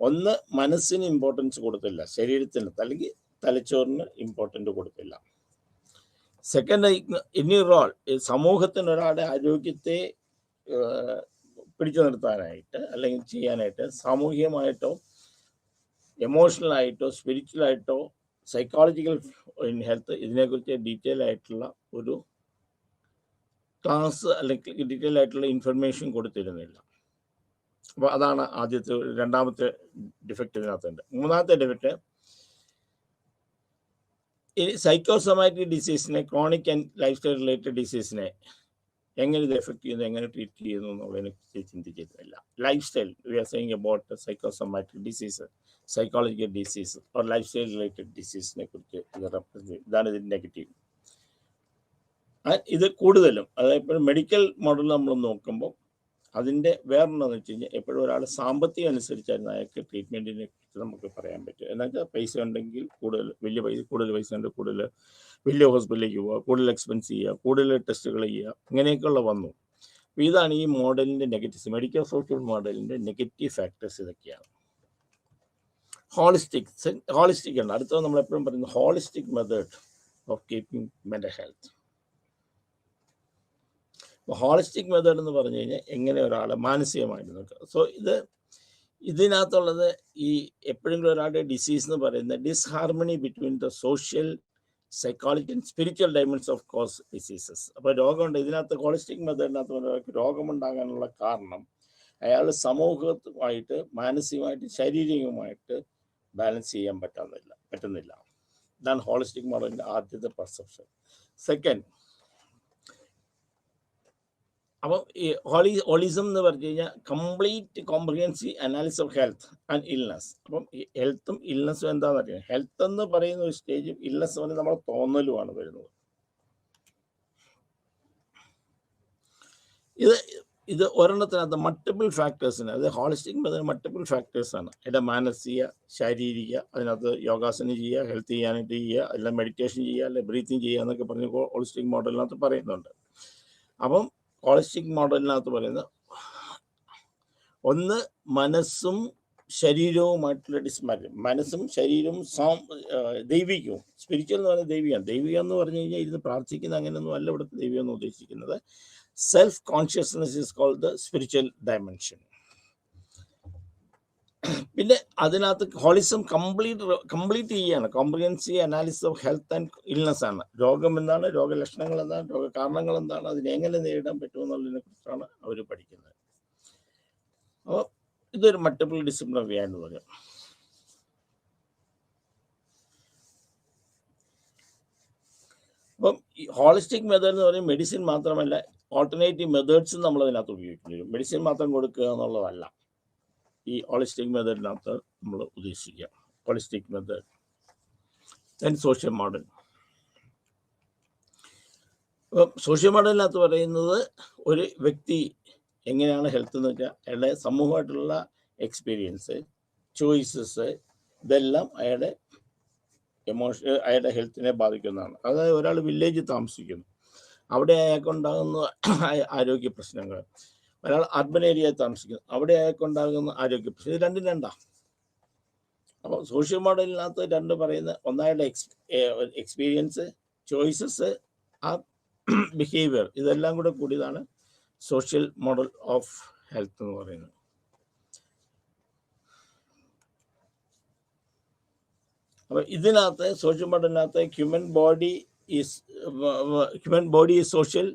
ഒന്ന് മനസ്സിന് ഇമ്പോർട്ടൻസ് കൊടുത്തില്ല, ശരീരത്തിന് അല്ലെങ്കിൽ തലച്ചോറിന് ഇമ്പോർട്ടൻ്റ് കൊടുത്തില്ല. സെക്കൻഡ്, ഇനി റോൾ സമൂഹത്തിന് ഒരാളുടെ ആരോഗ്യത്തെ പിടിച്ചു നിർത്താനായിട്ട് അല്ലെങ്കിൽ ചെയ്യാനായിട്ട് സാമൂഹികമായിട്ടോ എമോഷണലായിട്ടോ സ്പിരിച്വലായിട്ടോ സൈക്കോളജിക്കൽ ഇൻ ഹെൽത്ത് ഇതിനെക്കുറിച്ച് ഡീറ്റെയിൽ ആയിട്ടുള്ള ഒരു ക്ലാസ് അല്ലെങ്കിൽ ഡീറ്റെയിൽ ആയിട്ടുള്ള ഇൻഫർമേഷൻ കൊടുത്തിരുന്നില്ല. അപ്പോൾ അതാണ് ആദ്യത്തെ, രണ്ടാമത്തെ ഡിഫക്റ്റ് ഇതിനകത്തുണ്ട്. മൂന്നാമത്തെ ഡിഫക്റ്റ്, ഈ സൈക്കോസൊമാറ്റിക് ഡിസീസിനെ, chronic and life style related ഡിസീസിനെ എങ്ങനെ ഇത് എഫക്ട് ചെയ്യുന്നു, എങ്ങനെ ട്രീറ്റ് ചെയ്യുന്നു എന്നുള്ളതിനെ കുറിച്ച് ചിന്തിച്ചിരുന്നില്ല. Life style, we are saying about psychosomatic disease, psychological disease or life style related ഡിസീസിനെ കുറിച്ച് ഇത് റെപ്രസെന്റ്, ഇതാണ് ഇതിൻ്റെ നെഗറ്റീവ്. ഇത് കൂടുതലും, അതായത് എപ്പോഴും മെഡിക്കൽ മോഡൽ നമ്മൾ നോക്കുമ്പോൾ അതിൻ്റെ വേറൊന്നെന്ന് വെച്ച് കഴിഞ്ഞാൽ എപ്പോഴും ഒരാൾ സാമ്പത്തികം അനുസരിച്ചായിരുന്നു അയാൾക്ക് ട്രീറ്റ്മെൻറ്റിനെ കുറിച്ച് നമുക്ക് പറയാൻ പറ്റും. എന്നുവെച്ചാൽ പൈസ ഉണ്ടെങ്കിൽ കൂടുതൽ പൈസ ഉണ്ട്, കൂടുതൽ വലിയ ഹോസ്പിറ്റലിലേക്ക് പോവുക, കൂടുതൽ എക്സ്പെൻസ് ചെയ്യുക, കൂടുതൽ ടെസ്റ്റുകൾ ചെയ്യുക, ഇങ്ങനെയൊക്കെയുള്ള വന്നു. അപ്പോൾ ഇതാണ് ഈ മോഡലിൻ്റെ നെഗറ്റീവ്സ്, മെഡിക്കൽ സോഷ്യൽ മോഡലിൻ്റെ നെഗറ്റീവ് ഫാക്ടേഴ്സ് ഇതൊക്കെയാണ്. ഹോളിസ്റ്റിക് ഉണ്ട്. അടുത്തത് നമ്മളെപ്പോഴും പറയുന്നത് holistic method of keeping mental health. അപ്പോൾ ഹോളിസ്റ്റിക് മെത്തേഡ് എന്ന് പറഞ്ഞു കഴിഞ്ഞാൽ എങ്ങനെ ഒരാളെ മാനസികമായിട്ട് നോക്കുക. സോ ഇതിനകത്തുള്ളത് ഈ എപ്പോഴെങ്കിലും ഒരാളുടെ ഡിസീസ് എന്ന് പറയുന്നത് disharmony between the social, psychological and spiritual dimensions of cause diseases. അപ്പോൾ രോഗമുണ്ട്, ഇതിനകത്ത് ഹോളിസ്റ്റിക് മെത്തേഡിനകത്ത് ഒരാൾക്ക് രോഗമുണ്ടാകാനുള്ള കാരണം അയാൾ സമൂഹവുമായിട്ട് മാനസികമായിട്ട് ശാരീരികമായിട്ട് ബാലൻസ് ചെയ്യാൻ പറ്റുന്നില്ല. ഇതാണ് ഹോളിസ്റ്റിക് മോഡലിൻ്റെ ആദ്യത്തെ പെർസെപ്ഷൻ. സെക്കൻഡ്, അപ്പം ഈ ഹോളിസം എന്ന് പറഞ്ഞു കഴിഞ്ഞാൽ complete comprehensive analysis of health and illness. അപ്പം ഈ ഹെൽത്തും ഇൽനെസ്സും എന്താണെന്ന് അറിയാം. ഹെൽത്ത് എന്ന് പറയുന്ന ഒരു സ്റ്റേജും ഇൽനെസ് എന്ന് നമ്മുടെ തോന്നലുമാണ് വരുന്നത്. ഇത് ഒരെണ്ണത്തിനകത്ത് മൾട്ടിപ്പിൾ ഫാക്ടേഴ്സിന്, അത് ഹോളിസ്റ്റിക് മെത്തേഡ് മൾട്ടിപ്പിൾ ഫാക്ടേഴ്സാണ്. അതിൻ്റെ മാനസിക, ശാരീരിക, അതിനകത്ത് യോഗാസനം ചെയ്യുക, ഹെൽത്ത് ചെയ്യാനായിട്ട് ചെയ്യുക, അല്ല മെഡിറ്റേഷൻ ചെയ്യുക, അല്ലെ ബ്രീത്തിങ് ചെയ്യുക എന്നൊക്കെ പറഞ്ഞ് ഹോളിസ്റ്റിക് മോഡലിനകത്ത് പറയുന്നുണ്ട്. അപ്പം ഹോളിസ്റ്റിക് മോഡലിനകത്ത് പറയുന്നത് ഒന്ന് മനസ്സും ശരീരവുമായിട്ടുള്ള ഡിസ്മാറ്റ്. മനസ്സും ശരീരവും ദൈവികവും, സ്പിരിച്വൽ എന്ന് പറയുന്നത് ദൈവികം. ദൈവികം എന്ന് പറഞ്ഞു കഴിഞ്ഞാൽ ഇരുന്ന് പ്രാർത്ഥിക്കുന്ന അങ്ങനെയൊന്നും അല്ല ഇവിടുത്തെ ദൈവികം എന്ന് ഉദ്ദേശിക്കുന്നത്. Self consciousness is called the spiritual dimension. പിന്നെ അതിനകത്ത് ഹോളിസം കംപ്ലീറ്റ് ചെയ്യാണ്. Comprehensive analysis of health and illness ആണ്. രോഗം എന്താണ്, രോഗലക്ഷണങ്ങൾ എന്താണ്, രോഗകാരണങ്ങൾ എന്താണ്, അതിനെ എങ്ങനെ നേരിടാൻ പറ്റുമെന്നുള്ളതിനെ കുറിച്ചാണ് അവർ പഠിക്കുന്നത്. അപ്പോൾ ഇതൊരു മൾട്ടിപ്പിൾ ഡിസിപ്ലിനറി ആയെന്ന് പറയാം. അപ്പം ഈ ഹോളിസ്റ്റിക് മെത്തേഡ് എന്ന് പറയുന്നത് മെഡിസിൻ മാത്രമല്ല, ഓൾട്ടർനേറ്റീവ് മെത്തേഡ്സും നമ്മൾ അതിനകത്ത് ഉപയോഗിക്കേണ്ടി വരും. മെഡിസിൻ മാത്രം കൊടുക്കുക എന്നുള്ളതല്ല ഈ ഹോളിസ്റ്റിക് മെത്തേഡിനകത്ത് നമ്മൾ ഉദ്ദേശിക്കുക. Holistic method. Then social model. അപ്പം സോഷ്യൽ മോഡലിനകത്ത് പറയുന്നത് ഒരു വ്യക്തി എങ്ങനെയാണ് ഹെൽത്ത് എന്ന് വെച്ചാൽ അയാളുടെ സമൂഹമായിട്ടുള്ള എക്സ്പീരിയൻസ്, ചോയ്സസ്, ഇതെല്ലാം അയാളുടെ അയാളുടെ ഹെൽത്തിനെ ബാധിക്കുന്നതാണ്. അതായത് ഒരാൾ വില്ലേജിൽ താമസിക്കുന്നു, അവിടെ അയാൾക്കുണ്ടാകുന്ന ആരോഗ്യ പ്രശ്നങ്ങൾ, ഒരാൾ അർബൻ ഏരിയയിൽ താമസിക്കുന്നു, അവിടെ അയാൾക്കുണ്ടാകുന്ന ആരോഗ്യ പ്രശ്നം, ഇത് രണ്ടും രണ്ടാ. അപ്പോൾ സോഷ്യൽ മോഡലിനകത്ത് രണ്ട് പറയുന്ന ഒന്നായിട്ട് എക്സ്പീരിയൻസ്, ചോയ്സസ്, ആ ബിഹേവിയർ, ഇതെല്ലാം കൂടെ കൂടിയതാണ് സോഷ്യൽ മോഡൽ ഓഫ് ഹെൽത്ത് എന്ന് പറയുന്നത്. അപ്പോൾ ഇതിനകത്ത് സോഷ്യൽ മോഡലിനകത്ത് human body is social,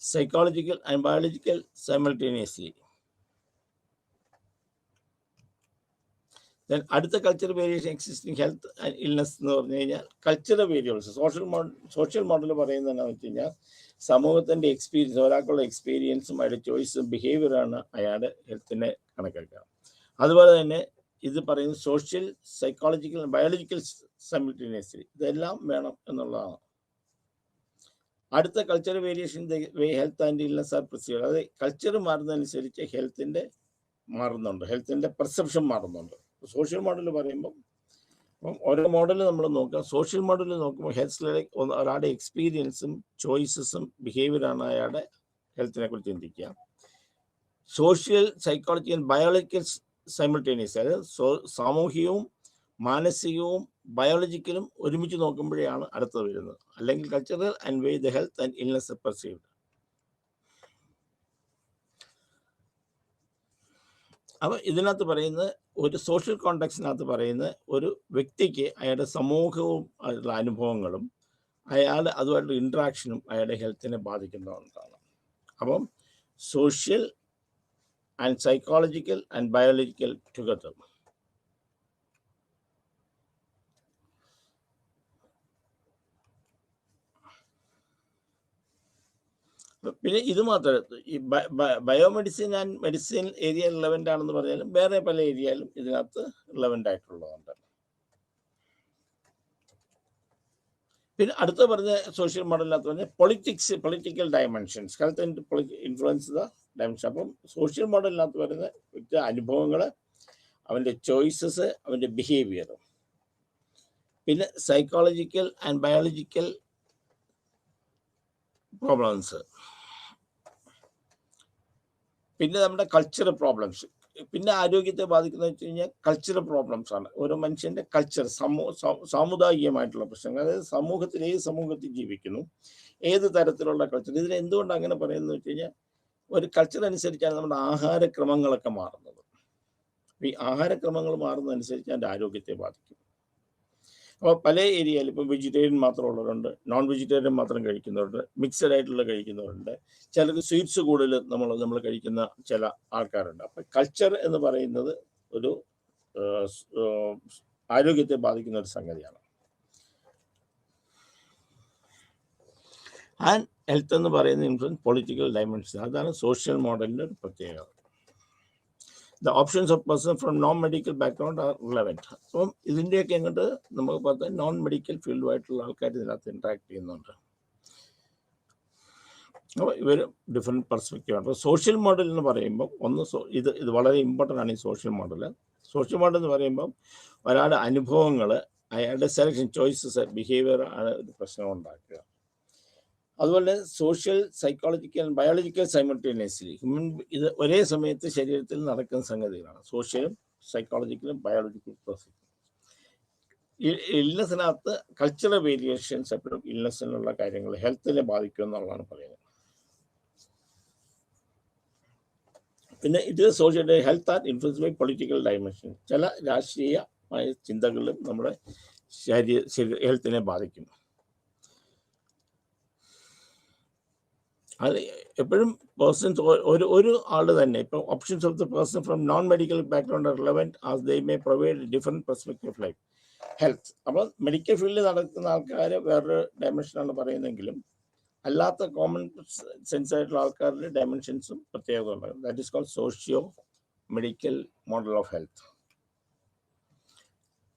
psychological and biological simultaneously. Then അടുത്ത culture variation existing health and illness എന്ന് പറഞ്ഞു കഴിഞ്ഞാൽ കൾച്ചറൽ വേരിയബിൾസ്. സോഷ്യൽ മോഡൽ പറയുന്നത് എന്താണെന്ന് വെച്ച് കഴിഞ്ഞാൽ സമൂഹത്തിൻ്റെ എക്സ്പീരിയൻസ്, ഒരാൾക്കുള്ള എക്സ്പീരിയൻസും അയാളുടെ ചോയ്സും ബിഹേവിയറാണ് അയാളുടെ ഹെൽത്തിനെ കണക്കാക്കുക. അതുപോലെ തന്നെ ഇത് പറയുന്നത് സോഷ്യൽ, സൈക്കോളജിക്കൽ, ബയോളജിക്കൽ സൈമൾട്ടേനിയസ്ലി, ഇതെല്ലാം വേണം എന്നുള്ളതാണ്. അടുത്ത culture variation way health and illness are perceived. അതായത് കൾച്ചർ മാറുന്നതനുസരിച്ച് ഹെൽത്തിൻ്റെ മാറുന്നുണ്ട്, ഹെൽത്തിൻ്റെ പെർസെപ്ഷൻ മാറുന്നുണ്ട്. സോഷ്യൽ മോഡൽ പറയുമ്പോൾ ഓരോ മോഡൽ നമ്മൾ നോക്കുക. സോഷ്യൽ മോഡൽ നോക്കുമ്പോൾ ഹെൽത്തിലെ ഒരാളുടെ എക്സ്പീരിയൻസും ചോയ്സസും ബിഹേവിയറാണ് അയാളുടെ ഹെൽത്തിനെ കുറിച്ച് ചിന്തിക്കുക. സോഷ്യൽ, സൈക്കോളജിക്കൽ, ബയോളജിക്കൽ സൈമൾട്ടേനിയസ്, അതായത് സാമൂഹികവും മാനസികവും ബയോളജിക്കലും ഒരുമിച്ച് നോക്കുമ്പോഴാണ് അടുത്തത് വരുന്നത്. അല്ലെങ്കിൽ cultural and way the health and illness perceived. അപ്പോൾ ഇതിനകത്ത് പറയുന്നത് ഒരു സോഷ്യൽ കോണ്ടെക്സ്റ്റിനകത്ത് പറയുന്നത് ഒരു വ്യക്തിക്ക് അയാളുടെ സമൂഹവും അയാളുടെ അനുഭവങ്ങളും അയാളുടെ അതുമായിട്ടുള്ള ഇൻട്രാക്ഷനും അയാളുടെ ഹെൽത്തിനെ ബാധിക്കുന്നതാണ്. അപ്പം social and psychological and biological together. പിന്നെ ഇത് മാത്രമല്ല, ഈ biomedicine and medicine area relevant ആണെന്ന് പറഞ്ഞാലും വേറെ പല ഏരിയയിലും ഇതിനകത്ത് റിലവൻ്റ് ആയിട്ടുള്ളതുണ്ട്. പിന്നെ അടുത്ത പറഞ്ഞ സോഷ്യൽ മോഡലിനകത്ത് പറഞ്ഞ political dimensions, health and influence the dimension. അപ്പം സോഷ്യൽ മോഡലിനകത്ത് പറയുന്ന വ്യക്തി അനുഭവങ്ങൾ, അവൻ്റെ ചോയ്സസ്, അവൻ്റെ ബിഹേവിയർ. പിന്നെ സൈക്കോളജിക്കൽ ആൻഡ് ബയോളജിക്കൽ പ്രോബ്ലംസ്. പിന്നെ നമ്മുടെ കൾച്ചറൽ പ്രോബ്ലംസ്. പിന്നെ ആരോഗ്യത്തെ ബാധിക്കുന്നത് വെച്ച് കഴിഞ്ഞാൽ കൾച്ചറൽ പ്രോബ്ലംസ് ആണ്. ഓരോ മനുഷ്യൻ്റെ കൾച്ചർ, സാമുദായികമായിട്ടുള്ള പ്രശ്നങ്ങൾ. അതായത് സമൂഹത്തിൽ, ഏത് സമൂഹത്തിൽ ജീവിക്കുന്നു, ഏത് തരത്തിലുള്ള കൾച്ചർ. ഇതിന് എന്തുകൊണ്ട് അങ്ങനെ പറയുന്നത് വെച്ച് കഴിഞ്ഞാൽ ഒരു കൾച്ചർ അനുസരിച്ചാണ് നമ്മുടെ ആഹാരക്രമങ്ങളൊക്കെ മാറുന്നത്. ഈ ആഹാരക്രമങ്ങൾ മാറുന്നതനുസരിച്ച് അതിൻ്റെ ആരോഗ്യത്തെ ബാധിക്കും. അപ്പോൾ പല ഏരിയയിൽ ഇപ്പം വെജിറ്റേറിയൻ മാത്രമുള്ളവരുണ്ട്, നോൺ വെജിറ്റേറിയൻ മാത്രം കഴിക്കുന്നവരുണ്ട്, മിക്സഡ് ആയിട്ടുള്ള കഴിക്കുന്നവരുണ്ട്, ചിലർക്ക് സ്വീറ്റ്സ് കൂടുതൽ നമ്മൾ കഴിക്കുന്ന ചില ആൾക്കാരുണ്ട്. അപ്പം കൾച്ചർ എന്ന് പറയുന്നത് ഒരു ആരോഗ്യത്തെ ബാധിക്കുന്ന ഒരു സംഗതിയാണ്. ആൻഡ് ഹെൽത്ത് എന്ന് പറയുന്ന ഇൻഫ്ലുവൻസ് പൊളിറ്റിക്കൽ ഡയമെൻഷൻ. അതാണ് സോഷ്യൽ മോഡലിൻ്റെ ഒരു പ്രത്യേകത. The options of person from non-medical background are relevant. അപ്പം ഇതിൻ്റെയൊക്കെ എങ്ങോട്ട് നമുക്ക് பார்த்தാൽ നോൺ മെഡിക്കൽ ഫീൽഡുമായിട്ടുള്ള ആൾക്കാർ ഇതിനകത്ത് ഇൻട്രാക്ട് ചെയ്യുന്നുണ്ട്. അപ്പോൾ ഇവർ ഡിഫറെൻറ്റ് പെർസ്പെക്റ്റീവാണ്. അപ്പോൾ സോഷ്യൽ മോഡൽ എന്ന് പറയുമ്പോൾ ഇത് വളരെ ഇമ്പോർട്ടൻ്റ് ആണ്. ഈ സോഷ്യൽ മോഡൽ എന്ന് പറയുമ്പം ഒരാളുടെ അനുഭവങ്ങൾ, അയാളുടെ സെലക്ഷൻ, ചോയ്സസ്, ബിഹേവിയർ ആണ് ഒരു പ്രശ്നം ഉണ്ടാക്കുക. അതുപോലെ സോഷ്യൽ, സൈക്കോളജിക്കൽ, ബയോളജിക്കൽ സൈമൾട്ടേനിയസ്ലി, ഇത് ഒരേ സമയത്ത് ശരീരത്തിൽ നടക്കുന്ന സംഗതികളാണ്. സോഷ്യലും സൈക്കോളജിക്കലും ബയോളജിക്കലും പ്രോസസ്. ഇൽനെസ്സിനകത്ത് കൾച്ചറൽ വേരിയേഷൻസ് എപ്പോഴും ഇൽനെസ്സിനുള്ള കാര്യങ്ങൾ ഹെൽത്തിനെ ബാധിക്കും എന്നുള്ളതാണ് പറയുന്നത്. പിന്നെ ഇത് social health and influence by political dimension. ചില രാഷ്ട്രീയമായ ചിന്തകളും നമ്മുടെ ഹെൽത്തിനെ ബാധിക്കും. അത് എപ്പോഴും പേഴ്സൺസ് ഒരു ആൾ തന്നെ ഇപ്പം options of the person from non medical background are relevant as they may provide different perspective of life health. അപ്പോൾ മെഡിക്കൽ ഫീൽഡിൽ നടക്കുന്ന ആൾക്കാർ വേറൊരു ഡയമെൻഷനാണ് പറയുന്നെങ്കിലും അല്ലാത്ത കോമൺ സെൻസ് ആയിട്ടുള്ള ആൾക്കാരുടെ ഡയമെൻഷൻസും പ്രത്യേകത ഉണ്ടാകും. That is called socio medical model of health.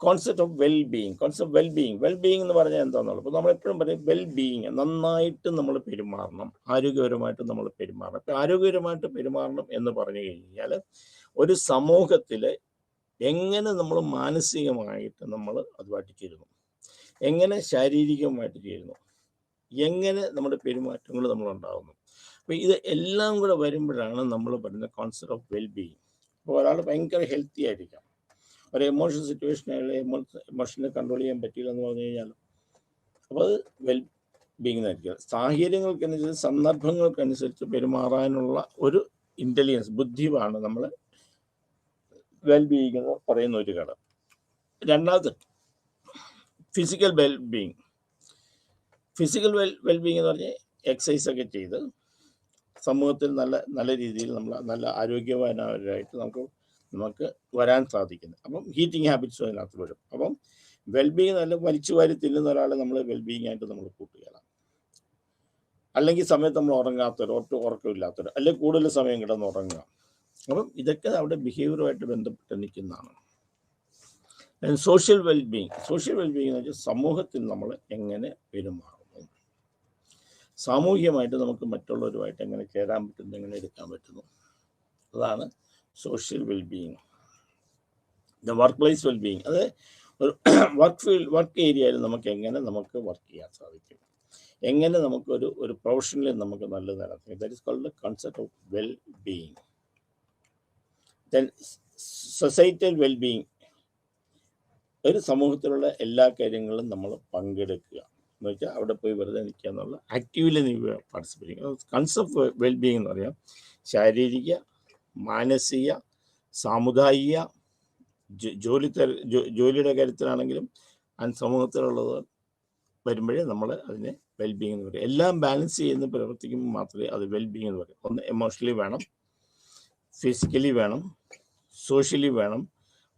Concept of wellbeing എന്ന് പറഞ്ഞാൽ എന്താണെന്നുള്ളത്. അപ്പോൾ നമ്മളെപ്പോഴും പറയും വെൽബീയിങ്, നന്നായിട്ട് നമ്മൾ പെരുമാറണം, ആരോഗ്യപരമായിട്ട് നമ്മൾ പെരുമാറണം. അപ്പോൾ ആരോഗ്യപരമായിട്ട് പെരുമാറണം എന്ന് പറഞ്ഞു കഴിഞ്ഞാൽ ഒരു സമൂഹത്തിൽ എങ്ങനെ നമ്മൾ മാനസികമായിട്ട് നമ്മൾ അതുമായിട്ട് ചേരുന്നു, എങ്ങനെ ശാരീരികമായിട്ട് ചേരുന്നു, എങ്ങനെ നമ്മുടെ പെരുമാറ്റങ്ങൾ നമ്മളുണ്ടാകുന്നു. അപ്പോൾ ഇത് എല്ലാം കൂടെ വരുമ്പോഴാണ് നമ്മൾ പറയുന്ന കോൺസെപ്റ്റ് ഓഫ് വെൽബീയിങ്. അപ്പോൾ ഒരാൾ ഭയങ്കര ഹെൽത്തി ആയിരിക്കാം, ഒരു എമോഷണൽ സിറ്റുവേഷനിൽ എമോഷനെ കൺട്രോൾ ചെയ്യാൻ പറ്റില്ല എന്ന് പറഞ്ഞു കഴിഞ്ഞാൽ അപ്പോൾ അത് വെൽ ബീയിങ് ആയിരിക്കും. സാഹചര്യങ്ങൾക്കനുസരിച്ച് സന്ദർഭങ്ങൾക്കനുസരിച്ച് പെരുമാറാനുള്ള ഒരു ഇൻ്റലിജൻസ്, ബുദ്ധിയാണ് നമ്മൾ വെൽ ബീയിങ് എന്ന് പറയുന്ന ഒരു ഘടകം. രണ്ടാമത് physical well being. Physical well being എന്ന് പറഞ്ഞാൽ എക്സസൈസ് ഒക്കെ ചെയ്ത് സമൂഹത്തിൽ നല്ല രീതിയിൽ നമ്മൾ നല്ല ആരോഗ്യവാനായിട്ട് നമുക്ക് വരാൻ സാധിക്കുന്നത്. അപ്പം ഹീറ്റിംഗ് ഹാബിറ്റ്സും അതിനകത്ത് വരും. അപ്പം വെൽബീയിങ് നല്ല വലിച്ചു വാരി തിന്നുന്ന ഒരാളെ നമ്മൾ വെൽബീയിങ് ആയിട്ട് നമ്മൾ കൂട്ടുകയാണ്. അല്ലെങ്കിൽ സമയത്ത് നമ്മൾ ഉറങ്ങാത്തവർ, ഉറക്കമില്ലാത്തവർ, അല്ലെങ്കിൽ കൂടുതൽ സമയം കിടന്ന് ഉറങ്ങുക. അപ്പം ഇതൊക്കെ അവിടെ ബിഹേവിയറുമായിട്ട് ബന്ധപ്പെട്ട് നിൽക്കുന്നതാണ്. Social wellbeing. സോഷ്യൽ വെൽബീയിങ് എന്ന് വെച്ചാൽ സമൂഹത്തിൽ നമ്മൾ എങ്ങനെ പെരുമാറുന്നു, സാമൂഹികമായിട്ട് നമുക്ക് മറ്റുള്ളവരുമായിട്ട് എങ്ങനെ ചേരാൻ പറ്റുന്നു, എങ്ങനെ എടുക്കാൻ പറ്റുന്നു, അതാണ് social wellbeing. Work place wellbeing, അത് ഒരു വർക്ക് ഏരിയയിൽ നമുക്ക് എങ്ങനെ വർക്ക് ചെയ്യാൻ സാധിക്കും, എങ്ങനെ ഒരു പ്രൊഫഷനിൽ നമുക്ക് നല്ലത് നടത്തും. That is called the concept of well being. Then societal wellbeing. ഒരു സമൂഹത്തിലുള്ള എല്ലാ കാര്യങ്ങളും നമ്മൾ പങ്കെടുക്കുക എന്ന് വെച്ചാൽ അവിടെ പോയി വെറുതെ നിൽക്കുക എന്നുള്ള ആക്റ്റീവ്ലി നീ പാർട്ടിസിപ്പേറ്റ് ചെയ്യുക. കൺസെപ്റ്റ് വെൽബീയിങ് എന്ന് പറയാം ശാരീരിക, മാനസിക, സാമുദായിക, ജോലിയുടെ കാര്യത്തിലാണെങ്കിലും സമൂഹത്തിലുള്ളത് വരുമ്പോഴേ നമ്മൾ അതിനെ വെൽബീയിങ് എന്ന് പറയും. എല്ലാം ബാലൻസ് ചെയ്യുന്ന പ്രവർത്തിക്കുമ്പോൾ മാത്രമേ അത് വെൽബീയിങ് എന്ന് പറയും. ഒന്ന് എമോഷണലി വേണം, ഫിസിക്കലി വേണം, സോഷ്യലി വേണം,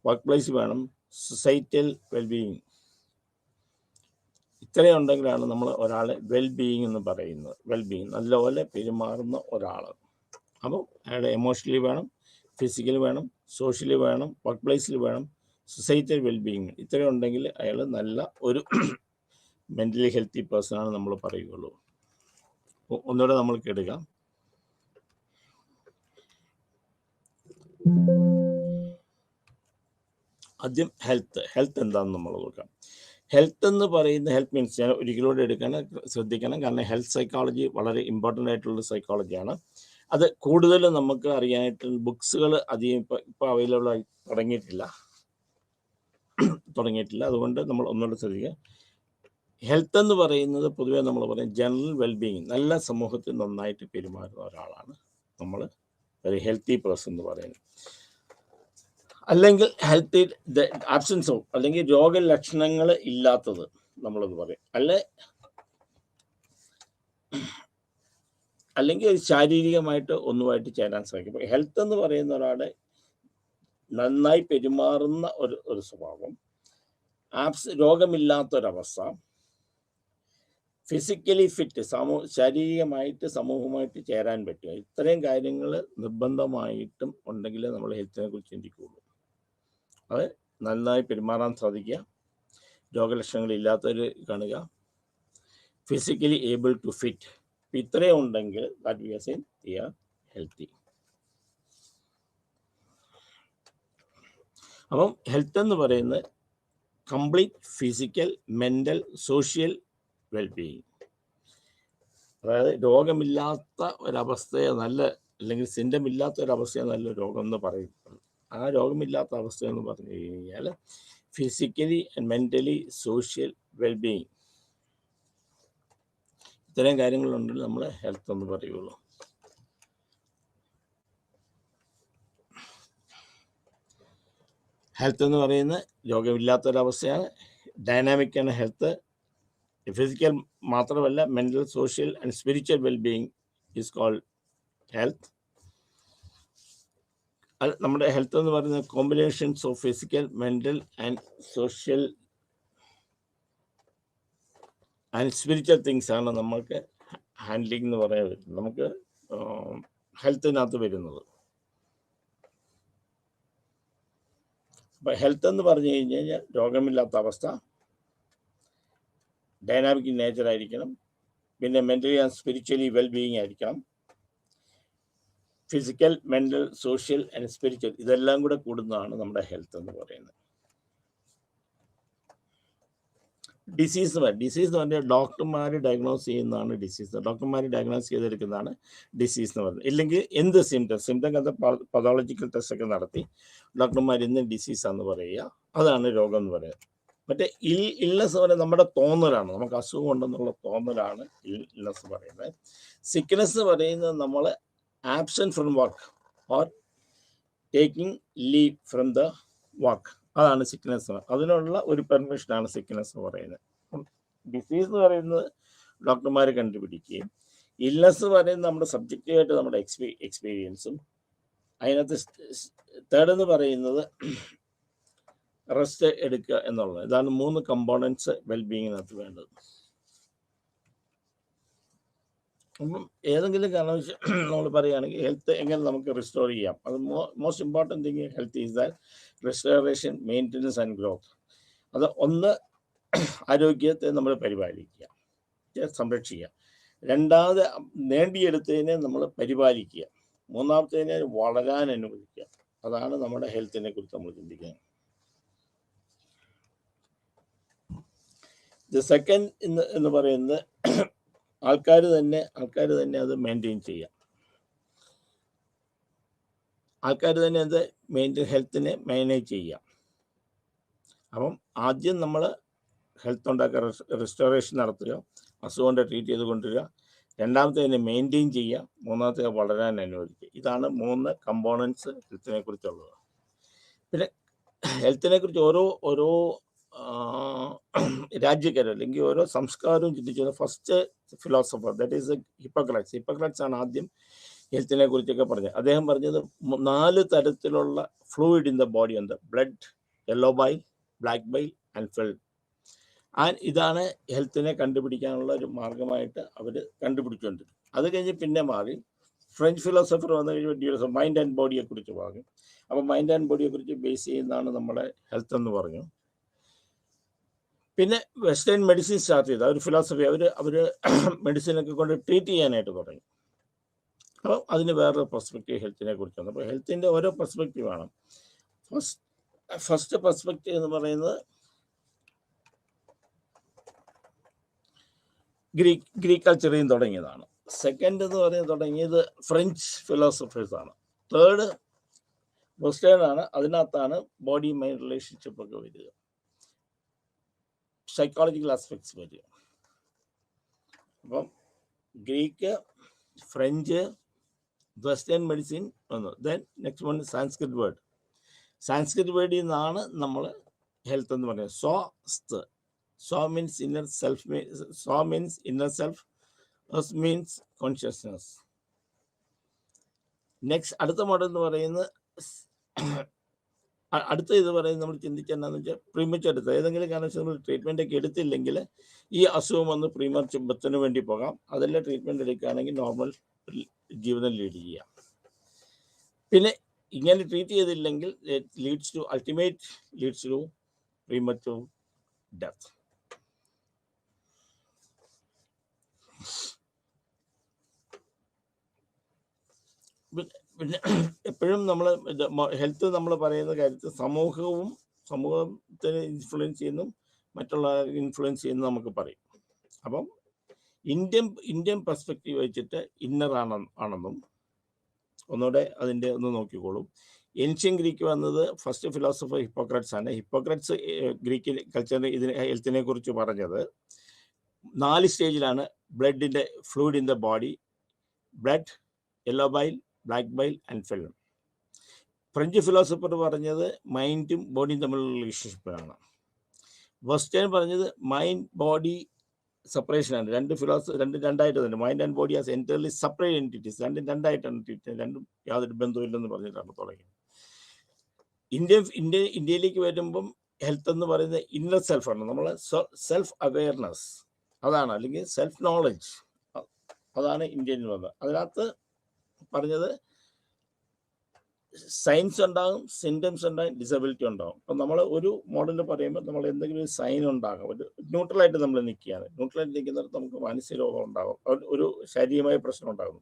വർക്ക് പ്ലേസ് വേണം, സൊസൈറ്റൽ വെൽബീയിങ്. ഇത്രയും ഉണ്ടെങ്കിലാണ് നമ്മൾ ഒരാളെ വെൽബീയിങ് എന്ന് പറയുന്നത്. വെൽബീയിങ് നല്ലപോലെ പെരുമാറുന്ന ഒരാൾ. അപ്പോൾ അയാളുടെ എമോഷണലി വേണം, ഫിസിക്കലി വേണം, സോഷ്യലി വേണം, വർക്ക് പ്ലേസിൽ വേണം, സൊസൈറ്റൽ വെൽബീയിങ്. ഇത്രയും ഉണ്ടെങ്കിൽ അയാൾ നല്ല ഒരു മെൻ്റലി ഹെൽത്തി പേഴ്സണാണ് നമ്മൾ പറയുകയുള്ളൂ. ഒന്നുകൂടെ നമ്മൾ കേടുക. ആദ്യം ഹെൽത്ത് എന്താണെന്ന് നമ്മൾ നോക്കാം. ഹെൽത്ത് എന്ന് പറയുന്ന ഹെൽത്ത് മീൻസ് ഞാൻ ഒരിക്കലൂടെ ശ്രദ്ധിക്കണം, കാരണം ഹെൽത്ത് സൈക്കോളജി വളരെ ഇമ്പോർട്ടൻ്റ് ആയിട്ടുള്ള സൈക്കോളജിയാണ്. അത് കൂടുതലും നമുക്ക് അറിയാനായിട്ട് ബുക്സുകൾ അധികം ഇപ്പോൾ അവൈലബിൾ ആയി തുടങ്ങിയിട്ടില്ല. അതുകൊണ്ട് നമ്മൾ ഒന്നുകൂടെ ശ്രദ്ധിക്കുക. ഹെൽത്ത് എന്ന് പറയുന്നത് പൊതുവേ നമ്മൾ പറയും ജനറൽ വെൽബീയിങ്, നല്ല സമൂഹത്തിൽ നന്നായിട്ട് പെരുമാറുന്ന ഒരാളാണ് നമ്മൾ ഒരു ഹെൽത്തി പേഴ്സൺ എന്ന് പറയുന്നത്. അല്ലെങ്കിൽ ഹെൽത്തി ആബ്സെൻസ് ഓഫ്, അല്ലെങ്കിൽ രോഗലക്ഷണങ്ങൾ ഇല്ലാത്തത് നമ്മളത് പറയും. അല്ലെങ്കിൽ ശാരീരികമായിട്ട് ഒന്നുമായിട്ട് ചേരാൻ സാധിക്കും. ഹെൽത്ത് എന്ന് പറയുന്ന ഒരാളെ നന്നായി പെരുമാറുന്ന ഒരു സ്വഭാവം, രോഗമില്ലാത്തൊരവസ്ഥ, ഫിസിക്കലി ഫിറ്റ്, ശാരീരികമായിട്ട് സമൂഹമായിട്ട് ചേരാൻ പറ്റുക. ഇത്രയും കാര്യങ്ങൾ നിർബന്ധമായിട്ടും ഉണ്ടെങ്കിലേ നമ്മൾ ഹെൽത്തിനെ കുറിച്ച് ചിന്തിക്കുകയുള്ളൂ. അത് നന്നായി പെരുമാറാൻ സാധിക്കുക, രോഗലക്ഷണങ്ങൾ ഇല്ലാത്തവർ കാണുക, ഫിസിക്കലി ഏബിൾ ടു ഫിറ്റ്. ഇത്രയും ഉണ്ടെങ്കിൽ that we are saying we are healthy. അപ്പം ഹെൽത്ത് എന്ന് പറയുന്നത് complete physical, mental, social wellbeing. അതായത് രോഗമില്ലാത്ത ഒരവസ്ഥയെ അല്ലെങ്കിൽ സിംറ്റം ഇല്ലാത്ത ഒരവസ്ഥയെ നല്ല രോഗം എന്ന് പറയും. ആ രോഗമില്ലാത്ത അവസ്ഥ എന്ന് പറഞ്ഞു കഴിഞ്ഞാൽ physically and mentally social wellbeing. ഇത്തരം കാര്യങ്ങളുണ്ടെങ്കിൽ നമ്മൾ ഹെൽത്ത് എന്ന് പറയുള്ളൂ. ഹെൽത്ത് എന്ന് പറയുന്നത് രോഗമില്ലാത്തൊരവസ്ഥയാണ്. ഡൈനാമിക്കാണ് ഹെൽത്ത്. ഫിസിക്കൽ മാത്രമല്ല, mental, social and spiritual wellbeing is called health. അത് നമ്മുടെ ഹെൽത്ത് എന്ന് പറയുന്നത് combinations of physical, mental and social and spiritual things ആണ് നമുക്ക് ഹാൻഡ്ലിംഗ് എന്ന് പറയാൻ പറ്റും. നമുക്ക് ഹെൽത്തിനകത്ത് വരുന്നത്. അപ്പം ഹെൽത്ത് എന്ന് പറഞ്ഞു കഴിഞ്ഞാൽ രോഗമില്ലാത്ത അവസ്ഥ, ഡൈനാമിക് നേച്ചർ ആയിരിക്കണം, പിന്നെ മെൻ്റലി ആൻഡ് സ്പിരിച്വലി വെൽബീയിങ് ആയിരിക്കണം, physical, mental, social and spiritual, ഇതെല്ലാം കൂടെ കൂടുന്നതാണ് നമ്മുടെ ഹെൽത്ത് എന്ന് പറയുന്നത്. ഡിസീസ് എന്ന് പറഞ്ഞാൽ ഡോക്ടർമാർ ഡയഗ്നോസ് ചെയ്യുന്നതാണ് ഡിസീസ്. ഡോക്ടർമാർ ഡയഗ്നോസ് ചെയ്തെടുക്കുന്നതാണ് ഡിസീസ് എന്ന് പറയുന്നത്. ഇല്ലെങ്കിൽ എന്ത് സിംറ്റം കണ്ട പതോളജിക്കൽ ടെസ്റ്റ് ഒക്കെ നടത്തി ഡോക്ടർമാർ ഇന്ന് ഡിസീസാന്ന് പറയുക, അതാണ് രോഗം എന്ന് പറയുന്നത്. മറ്റേ ഇൽനെസ് പറയുന്നത് നമ്മുടെ തോന്നലാണ്, നമുക്ക് അസുഖം ഉണ്ടെന്നുള്ള തോന്നലാണ് ഇൽനെസ് പറയുന്നത്. സിക്നെസ് പറയുന്നത് നമ്മൾ absent from work or taking leave from the work, അതാണ് സിക്നെസ്. അതിനുള്ള ഒരു പെർമിഷനാണ് സിക്നെസ് എന്ന് പറയുന്നത്. ഡിസീസ് എന്ന് പറയുന്നത് ഡോക്ടർമാർ കണ്ടുപിടിക്കുകയും ഇൽനെസ് പറയുന്നത് നമ്മുടെ സബ്ജക്റ്റീവായിട്ട് നമ്മുടെ എക്സ്പീരിയൻസും. അതിനകത്ത് തേർഡ് എന്ന് പറയുന്നത് റെസ്റ്റ് എടുക്കുക എന്നുള്ളത്. ഇതാണ് 3 കമ്പോണൻസ് വെൽബീയിങ്ങിനകത്ത് വേണ്ടത്. അപ്പം ഏതെങ്കിലും കാരണവശാൽ നമ്മൾ പറയുകയാണെങ്കിൽ ഹെൽത്ത് എങ്ങനെ നമുക്ക് റിസ്റ്റോർ ചെയ്യാം, അത് most important thing health is that restoration, maintenance and growth. അത് ഒന്ന് ആരോഗ്യത്തെ നമ്മൾ പരിപാലിക്കുക, സംരക്ഷിക്കുക. രണ്ടാമത് നേടിയെടുത്തതിനെ നമ്മൾ പരിപാലിക്കുക. മൂന്നാമത്തേതിനെ വളരാൻ അനുവദിക്കുക. അതാണ് നമ്മുടെ ഹെൽത്തിനെ കുറിച്ച് നമ്മൾ ചിന്തിക്കുന്നത്. ദ സെക്കൻഡ് എന്ന് പറയുന്നത് ആൾക്കാർ തന്നെ അത് മെയിൻറ്റെയിൻ ചെയ്യുക. ആൾക്കാർ തന്നെ അത് ഹെൽത്തിനെ മാനേജ് ചെയ്യുക. അപ്പം ആദ്യം നമ്മൾ ഹെൽത്ത് ഉണ്ടാക്കുക, റെസ്റ്റോറേഷൻ നടത്തുക, അസുഖം ട്രീറ്റ് ചെയ്ത് കൊണ്ടുവരിക. രണ്ടാമത്തെ തന്നെ മെയിൻറ്റെയിൻ ചെയ്യുക. മൂന്നാമത്തെ വളരാൻ അനുവദിക്കുക. ഇതാണ് 3 കമ്പോണൻസ് ഹെൽത്തിനെ കുറിച്ചുള്ളത്. പിന്നെ ഹെൽത്തിനെ കുറിച്ച് ഓരോ രാജ്യക്കാരും അല്ലെങ്കിൽ ഓരോ സംസ്കാരവും ചിന്തിച്ചത് first philosopher that is hypocrites ആണ് ആദ്യം ഹെൽത്തിനെ കുറിച്ചൊക്കെ പറഞ്ഞത്. അദ്ദേഹം പറഞ്ഞത് 4 തരത്തിലുള്ള ഫ്ലൂയിഡ് ഇൻ ദ ബോഡി ഉണ്ട്: blood, yellow bile, black bile and film. ഇതാണ് ഹെൽത്തിനെ കണ്ടുപിടിക്കാനുള്ള ഒരു മാർഗമായിട്ട് അവർ കണ്ടുപിടിച്ചുകൊണ്ടിരുന്നത്. അത് കഴിഞ്ഞ് പിന്നെ മാറി ഫ്രഞ്ച് ഫിലോസഫർ വന്നു കഴിഞ്ഞാൽ മൈൻഡ് ആൻഡ് ബോഡിയെ കുറിച്ച് പറഞ്ഞു. അപ്പോൾ മൈൻഡ് ആൻഡ് ബോഡിയെ കുറിച്ച് ബേസ് ചെയ്യുന്നതാണ് നമ്മുടെ ഹെൽത്ത് എന്ന് പറഞ്ഞു. പിന്നെ വെസ്റ്റേൺ മെഡിസിൻ സ്റ്റാർട്ട് ചെയ്ത് ഒരു ഫിലോസഫി അവർ മെഡിസിനൊക്കെ കൊണ്ട് ട്രീറ്റ് ചെയ്യാനായിട്ട് തുടങ്ങി. അപ്പോൾ അതിന് വേറൊരു പെർസ്പെക്റ്റീവ് ഹെൽത്തിനെ കുറിച്ചാണ്. അപ്പോൾ ഹെൽത്തിൻ്റെ ഓരോ പെർസ്പെക്റ്റീവ് ആണ്. ഫസ്റ്റ് പെർസ്പെക്റ്റീവ് എന്ന് പറയുന്നത് ഗ്രീക്ക് കൾച്ചറിൽ നിന്ന് തുടങ്ങിയതാണ്. സെക്കൻഡ് എന്ന് പറയുന്നത് തുടങ്ങിയത് ഫ്രഞ്ച് ഫിലോസഫേഴ്സാണ്. തേർഡ് വെസ്റ്റേൺ ആണ്. അതിനകത്താണ് ബോഡി മൈൻഡ് റിലേഷൻഷിപ്പ് ഒക്കെ വരിക, സൈക്കോളജിക്കൽ ആസ്പെക്ട്സ് വരിക. അപ്പം ഗ്രീക്ക്, ഫ്രഞ്ച്, വെസ്റ്റേൺ മെഡിസിൻ വന്നു. ദെൻ നെക്സ്റ്റ് വൺ സാൻസ്ക്രിറ്റ് വേർഡിൽ നിന്നാണ് നമ്മൾ ഹെൽത്ത് എന്ന് പറയുന്നത്. So means inner self, S means consciousness. Next അടുത്ത മോഡൽ എന്ന് പറയുന്നത് ഇത് പറയുന്നത് നമ്മൾ ചിന്തിച്ചെന്നാന്ന് വെച്ചാൽ പ്രീമച്ചുവർ എടുത്ത് ഏതെങ്കിലും കാരണവശാൽ നമ്മൾ ട്രീറ്റ്മെൻ്റ് ഒക്കെ എടുത്തില്ലെങ്കിൽ ഈ അസുഖം വന്ന് പ്രീമച്ചുവറിന് വേണ്ടി പോകാം. അതെല്ലാം ട്രീറ്റ്മെൻറ്റ് എടുക്കുകയാണെങ്കിൽ നോർമൽ ജീവിതം ലീഡ് ചെയ്യാം. പിന്നെ ഇങ്ങനെ ട്രീറ്റ് ചെയ്തില്ലെങ്കിൽ ലീഡ്സ് ടു പ്രീമച്ചുവർ ഡെത്ത്. പിന്നെ എപ്പോഴും നമ്മൾ ഹെൽത്ത് നമ്മൾ പറയുന്ന കാര്യത്തിൽ സമൂഹത്തിന് ഇൻഫ്ലുവൻസ് ചെയ്യുന്നു, മറ്റുള്ള ഇൻഫ്ലുവൻസ് ചെയ്യുന്നു നമുക്ക് പറയും. അപ്പം ഇന്ത്യൻ പെർസ്പെക്റ്റീവ് വെച്ചിട്ട് ഇന്നർ ആണെന്നും ഒന്നുകൂടെ അതിൻ്റെ ഒന്ന് നോക്കിക്കോളൂ. ഏൻഷ്യൻ ഗ്രീക്ക് വന്നത് ഫസ്റ്റ് ഫിലോസഫർ ഹിപ്പോക്രാറ്റ്സ് ആണ്. ഹിപ്പോക്രാറ്റ്സ് ഗ്രീക്ക് കൾച്ചറിന് ഹെൽത്തിനെ കുറിച്ച് പറഞ്ഞത് 4 സ്റ്റേജിലാണ്. ബ്ലഡിൻ്റെ fluid in the body, blood, yellow bile, black bile and phlegm. French philosopher പറഞ്ഞത് മൈൻഡും ബോഡിയും തമ്മിലുള്ള റിലേഷൻഷിപ്പാണ്. വെസ്റ്റേൺ പറഞ്ഞത് മൈൻഡ് ബോഡി സെപ്പറേഷനാണ്. രണ്ടായിട്ട് തന്നെ mind and body as entirely separate entities, രണ്ടായിട്ടാണ് ട്രീറ്റ്, രണ്ടും യാതൊരു ബന്ധമില്ലെന്ന് പറഞ്ഞിട്ടാണ് തുടങ്ങിയത്. ഇന്ത്യയിലേക്ക് വരുമ്പം ഹെൽത്ത് എന്ന് പറയുന്നത് ഇന്നർ സെൽഫാണ്. നമ്മളെ സെൽഫ് അവെയർനെസ് അതാണ്, അല്ലെങ്കിൽ സെൽഫ് നോളജ്, അതാണ് ഇന്ത്യയിൽ വന്നത്. അതിനകത്ത് പറഞ്ഞത് സൈൻസ് ഉണ്ടാകും, സിംറ്റംസ് ഉണ്ടാകും, ഡിസബിലിറ്റി ഉണ്ടാകും. അപ്പം നമ്മൾ ഒരു മോഡൽ പറയുമ്പോൾ നമ്മൾ എന്തെങ്കിലും ഒരു സൈൻ ഉണ്ടാകും, ഒരു ന്യൂട്രലായിട്ട് നമ്മൾ നിൽക്കുകയാണ്. ന്യൂട്രലായിട്ട് നിൽക്കുന്നിടത്ത് നമുക്ക് മാനസിക രോഗം ഉണ്ടാകും, ഒരു ശാരീരികമായ പ്രശ്നം ഉണ്ടാകും.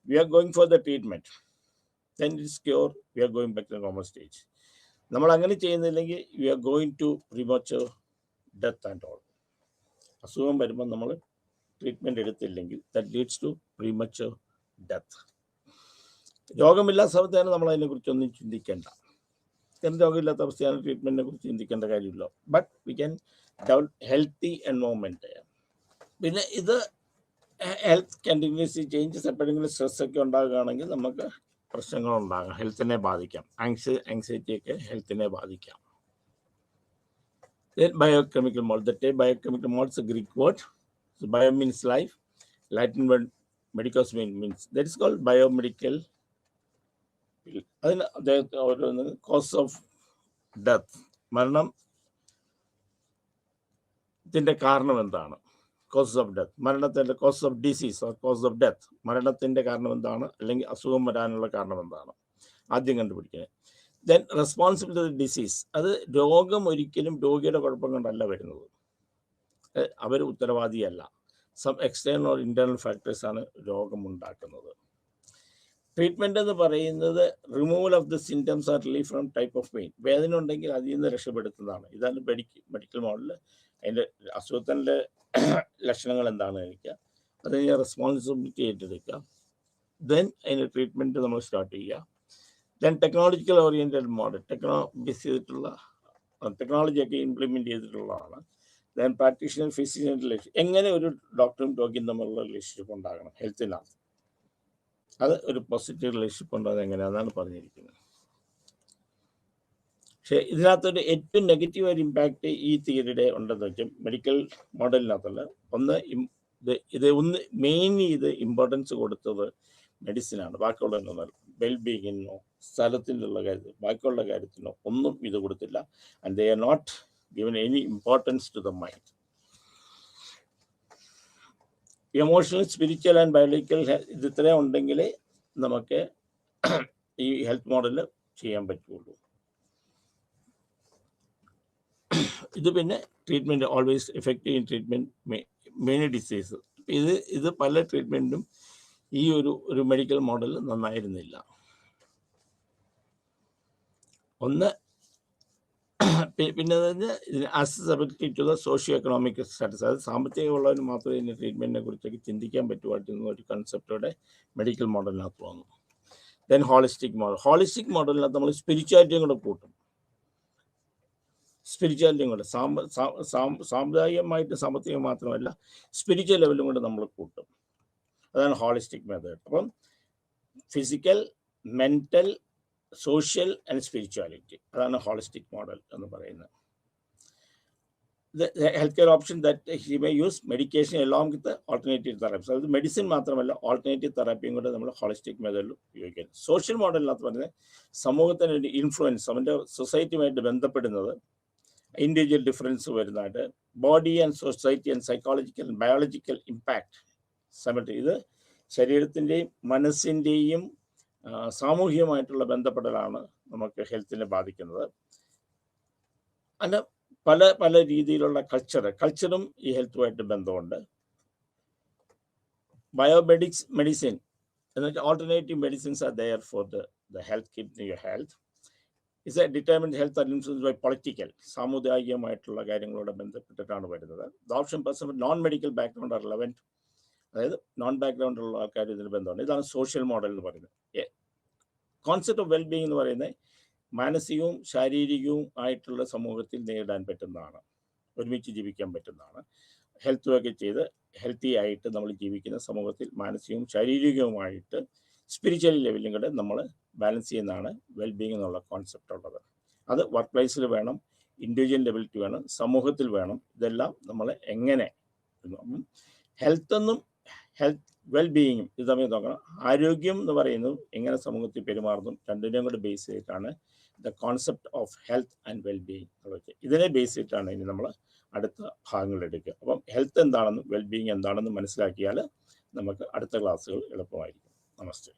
We are going for the treatment, then it's cure, we are going back to normal stage. നമ്മൾ അങ്ങനെ ചെയ്യുന്നില്ലെങ്കിൽ we are going to premature death and all. അസുഖം വരുമ്പോൾ നമ്മൾ ട്രീറ്റ്മെൻറ്റ് എടുത്തില്ലെങ്കിൽ that leads to premature death. രോഗമില്ലാത്ത സമയത്താണ് നമ്മൾ അതിനെക്കുറിച്ചൊന്നും ചിന്തിക്കേണ്ട. രോഗമില്ലാത്ത അവസ്ഥയാണ് ട്രീറ്റ്മെൻറ്റിനെ കുറിച്ച് ചിന്തിക്കേണ്ട കാര്യമില്ല. But we can develop healthy environment. പിന്നെ ഇത് ഹെൽത്ത് കണ്ടിന്യൂസ്ലി ചേഞ്ചസ്, എപ്പോഴെങ്കിലും സ്ട്രെസ്സൊക്കെ ഉണ്ടാകുകയാണെങ്കിൽ നമുക്ക് പ്രശ്നങ്ങളുണ്ടാകാം, ഹെൽത്തിനെ ബാധിക്കാം. ആങ്സൈറ്റിയൊക്കെ ഹെൽത്തിനെ ബാധിക്കാം. Biochemical mode, that biochemical mode is a Greek word. So bio means life, Latin word medicus means, that is called biomedical. അതിന് അദ്ദേഹത്തെ ഓരോന്ന് കോസ് ഓഫ് ഡെത്ത്, മരണത്തിൻ്റെ കാരണം എന്താണ്, കോസസ് ഓഫ് ഡെത്ത്, മരണത്തിൻ്റെ cause of disease or cause of death, മരണത്തിൻ്റെ കാരണം എന്താണ്, അല്ലെങ്കിൽ അസുഖം വരാനുള്ള കാരണം എന്താണ് ആദ്യം കണ്ടുപിടിക്കുന്നത്. ദെൻ റെസ്പോൺസിബിലിറ്റി ഡിസീസ്, അത് രോഗം ഒരിക്കലും രോഗിയുടെ കുഴപ്പം കൊണ്ടല്ല വരുന്നത്, അവർ ഉത്തരവാദിയല്ല. സം എക്സ്റ്റേണൽ ഓർ ഇൻറ്റേർണൽ ഫാക്ടേഴ്സാണ് രോഗമുണ്ടാക്കുന്നത്. ട്രീറ്റ്മെൻറ്റ് എന്ന് പറയുന്നത് removal of the symptoms or relief from type of pain. വേദന ഉണ്ടെങ്കിൽ അതിൽ നിന്ന് രക്ഷപ്പെടുത്തുന്നതാണ്. ഇതാണ് മെഡിക്കൽ മോഡൽ. അതിൻ്റെ അസുഖത്തിൻ്റെ ലക്ഷണങ്ങൾ എന്താണെന്ന് കഴിക്കുക, അതിന് റെസ്പോൺസിബിലിറ്റി ഏറ്റെടുക്കുക. ദെൻ അതിൻ്റെ ട്രീറ്റ്മെൻറ്റ് നമ്മൾ സ്റ്റാർട്ട് ചെയ്യുക. Then technological oriented model, base ചെയ്തിട്ടുള്ള ടെക്നോളജിയൊക്കെ ഇംപ്ലിമെൻറ്റ് ചെയ്തിട്ടുള്ളതാണ്. ദെൻ പ്രാക്ടീഷണർ ഫിസിഷ്യൻ റിലേഷൻ, എങ്ങനെ ഒരു ഡോക്ടറും രോഗിയും തമ്മിലുള്ള റിലേഷൻഷിപ്പ് ഉണ്ടാകണം ഹെൽത്തിനകത്ത്, അത് ഒരു പോസിറ്റീവ് റിലേഷൻഷിപ്പ് ഉണ്ടാകുന്നത് എങ്ങനെയാണെന്നാണ് പറഞ്ഞിരിക്കുന്നത്. പക്ഷേ ഇതിനകത്തൊരു ഏറ്റവും നെഗറ്റീവായ ഇമ്പാക്റ്റ് ഈ തിയറിയുടെ ഉണ്ടെന്ന് വെച്ചാൽ മെഡിക്കൽ മോഡലിനകത്തുള്ള ഒന്ന് മെയിൻലി ഇത് ഇമ്പോർട്ടൻസ് കൊടുത്തത് മെഡിസിനാണ്. ബാക്കിയുള്ളതിനൊന്നും വെൽബീയിങ്ങിനോ സ്ഥലത്തിലുള്ള കാര്യത്തിൽ ബാക്കിയുള്ള കാര്യത്തിനോ ഒന്നും ഇത് കൊടുത്തില്ല. And they are not given any importance to the mind. Emotional, spiritual and biological ഇത് ഇത്രയും ഉണ്ടെങ്കിലേ നമുക്ക് ഈ ഹെൽത്ത് മോഡൽ ചെയ്യാൻ പറ്റുള്ളൂ. ഇത് പിന്നെ treatment always effective in treatment many disease. ഇത് പല ട്രീറ്റ്മെൻറ്റും ഈ ഒരു മെഡിക്കൽ മോഡൽ നന്നായിരുന്നില്ല. ഒന്ന് പിന്നെ accessibility to the socio economic status, അത് സാമ്പത്തികമുള്ളവന് മാത്രമേ ഇതിൻ്റെ ട്രീറ്റ്മെൻറ്റിനെ കുറിച്ചൊക്കെ ചിന്തിക്കാൻ പറ്റുമായിരുന്ന ഒരു കൺസെപ്റ്റോടെ മെഡിക്കൽ മോഡലിനകത്ത് വന്നു. ദെൻ ഹോളിസ്റ്റിക് മോഡലിനകത്ത് നമ്മൾ സ്പിരിച്വാലിറ്റിയും കൂടെ കൂട്ടും. സ്പിരിച്വാലിറ്റിയും കൂടെ സാമുദായികമായിട്ട് സാമ്പത്തികം മാത്രമല്ല സ്പിരിച്വൽ ലെവലും കൂടെ നമ്മൾ കൂട്ടും. അതാണ് ഹോളിസ്റ്റിക് മെത്തേഡ്. അപ്പം physical, mental, social and spirituality, അതാണ് ഹോളിസ്റ്റിക് മോഡൽ എന്ന് പറയുന്നത്. Health care option that he may use medication along with alternative therapies. അത് മെഡിസിൻ മാത്രമല്ല ഓൾട്ടർനേറ്റീവ് തെറാപ്പിയും കൂടെ നമ്മൾ ഹോളിസ്റ്റിക് മെത്തേഡിൽ ഉപയോഗിക്കുന്നത്. സോഷ്യൽ മോഡലിനകത്ത് പറഞ്ഞത് സമൂഹത്തിന് ഒരു ഇൻഫ്ലുവൻസ്, അവൻ്റെ സൊസൈറ്റിയുമായിട്ട് ബന്ധപ്പെടുന്നത്, ഇൻഡിവിജ്വൽ ഡിഫറൻസ് വരുന്നതായിട്ട് body and society and psychological biological impact സമയത്ത് ഇത് ശരീരത്തിൻ്റെയും മനസ്സിൻ്റെയും സാമൂഹികമായിട്ടുള്ള ബന്ധപ്പെടലാണ് നമുക്ക് ഹെൽത്തിനെ ബാധിക്കുന്നത്. അതിന് പല രീതിയിലുള്ള കൾച്ചറും ഈ ഹെൽത്തുമായിട്ട് ബന്ധമുണ്ട്. മെഡിസിൻ എന്ന് വെച്ചാൽ alternative medicines are there for the health, keep your health. Is a determined health are influenced by political, സാമുദായികമായിട്ടുള്ള കാര്യങ്ങളോട് ബന്ധപ്പെട്ടിട്ടാണ് വരുന്നത്. The option person non medical background are relevant, അതായത് നോൺ ബാക്ക്ഗ്രൗണ്ടുള്ള ആൾക്കാർ ഇതിന് ബന്ധമുണ്ട്. ഇതാണ് സോഷ്യൽ മോഡൽ എന്ന് പറയുന്നത്. കോൺസെപ്റ്റ് ഓഫ് വെൽബീയിങ് എന്ന് പറയുന്നത് മാനസികവും ശാരീരികവും ആയിട്ടുള്ള സമൂഹത്തിൽ നേരിടാൻ പറ്റുന്നതാണ്, ഒരുമിച്ച് ജീവിക്കാൻ പറ്റുന്നതാണ്. ഹെൽത്ത് വർക്ക് ചെയ്ത് ഹെൽത്തി ആയിട്ട് നമ്മൾ ജീവിക്കുന്ന സമൂഹത്തിൽ മാനസികവും ശാരീരികവുമായിട്ട് സ്പിരിച്വൽ ലെവലും കൂടെ നമ്മൾ ബാലൻസ് ചെയ്യുന്നതാണ് വെൽബീയിങ് എന്നുള്ള കോൺസെപ്റ്റ് ഉള്ളത്. അത് വർക്ക് പ്ലേസിൽ വേണം, ഇൻഡിവിജ്വൽ ലെവലിറ്റി വേണം, സമൂഹത്തിൽ വേണം. ഇതെല്ലാം നമ്മൾ എങ്ങനെ ഹെൽത്ത് വെൽബീയിങ്ങും ഇത് തമ്മിൽ നോക്കണം. ആരോഗ്യം എന്ന് പറയുന്നത് എങ്ങനെ സമൂഹത്തിൽ പെരുമാറുന്നു, രണ്ടിനെയും കൂടെ ബേസ് ചെയ്തിട്ടാണ് the concept of health and wellbeing ഉള്ളത്. ഇതിനെ ബേസ് ചെയ്തിട്ടാണ് ഇനി നമ്മൾ അടുത്ത ഭാഗങ്ങളെടുക്കുക. അപ്പം ഹെൽത്ത് എന്താണെന്നും വെൽബീയിങ് എന്താണെന്നും മനസ്സിലാക്കിയാൽ നമുക്ക് അടുത്ത ക്ലാസ്സുകൾ എളുപ്പമായിരിക്കും. നമസ്തേ.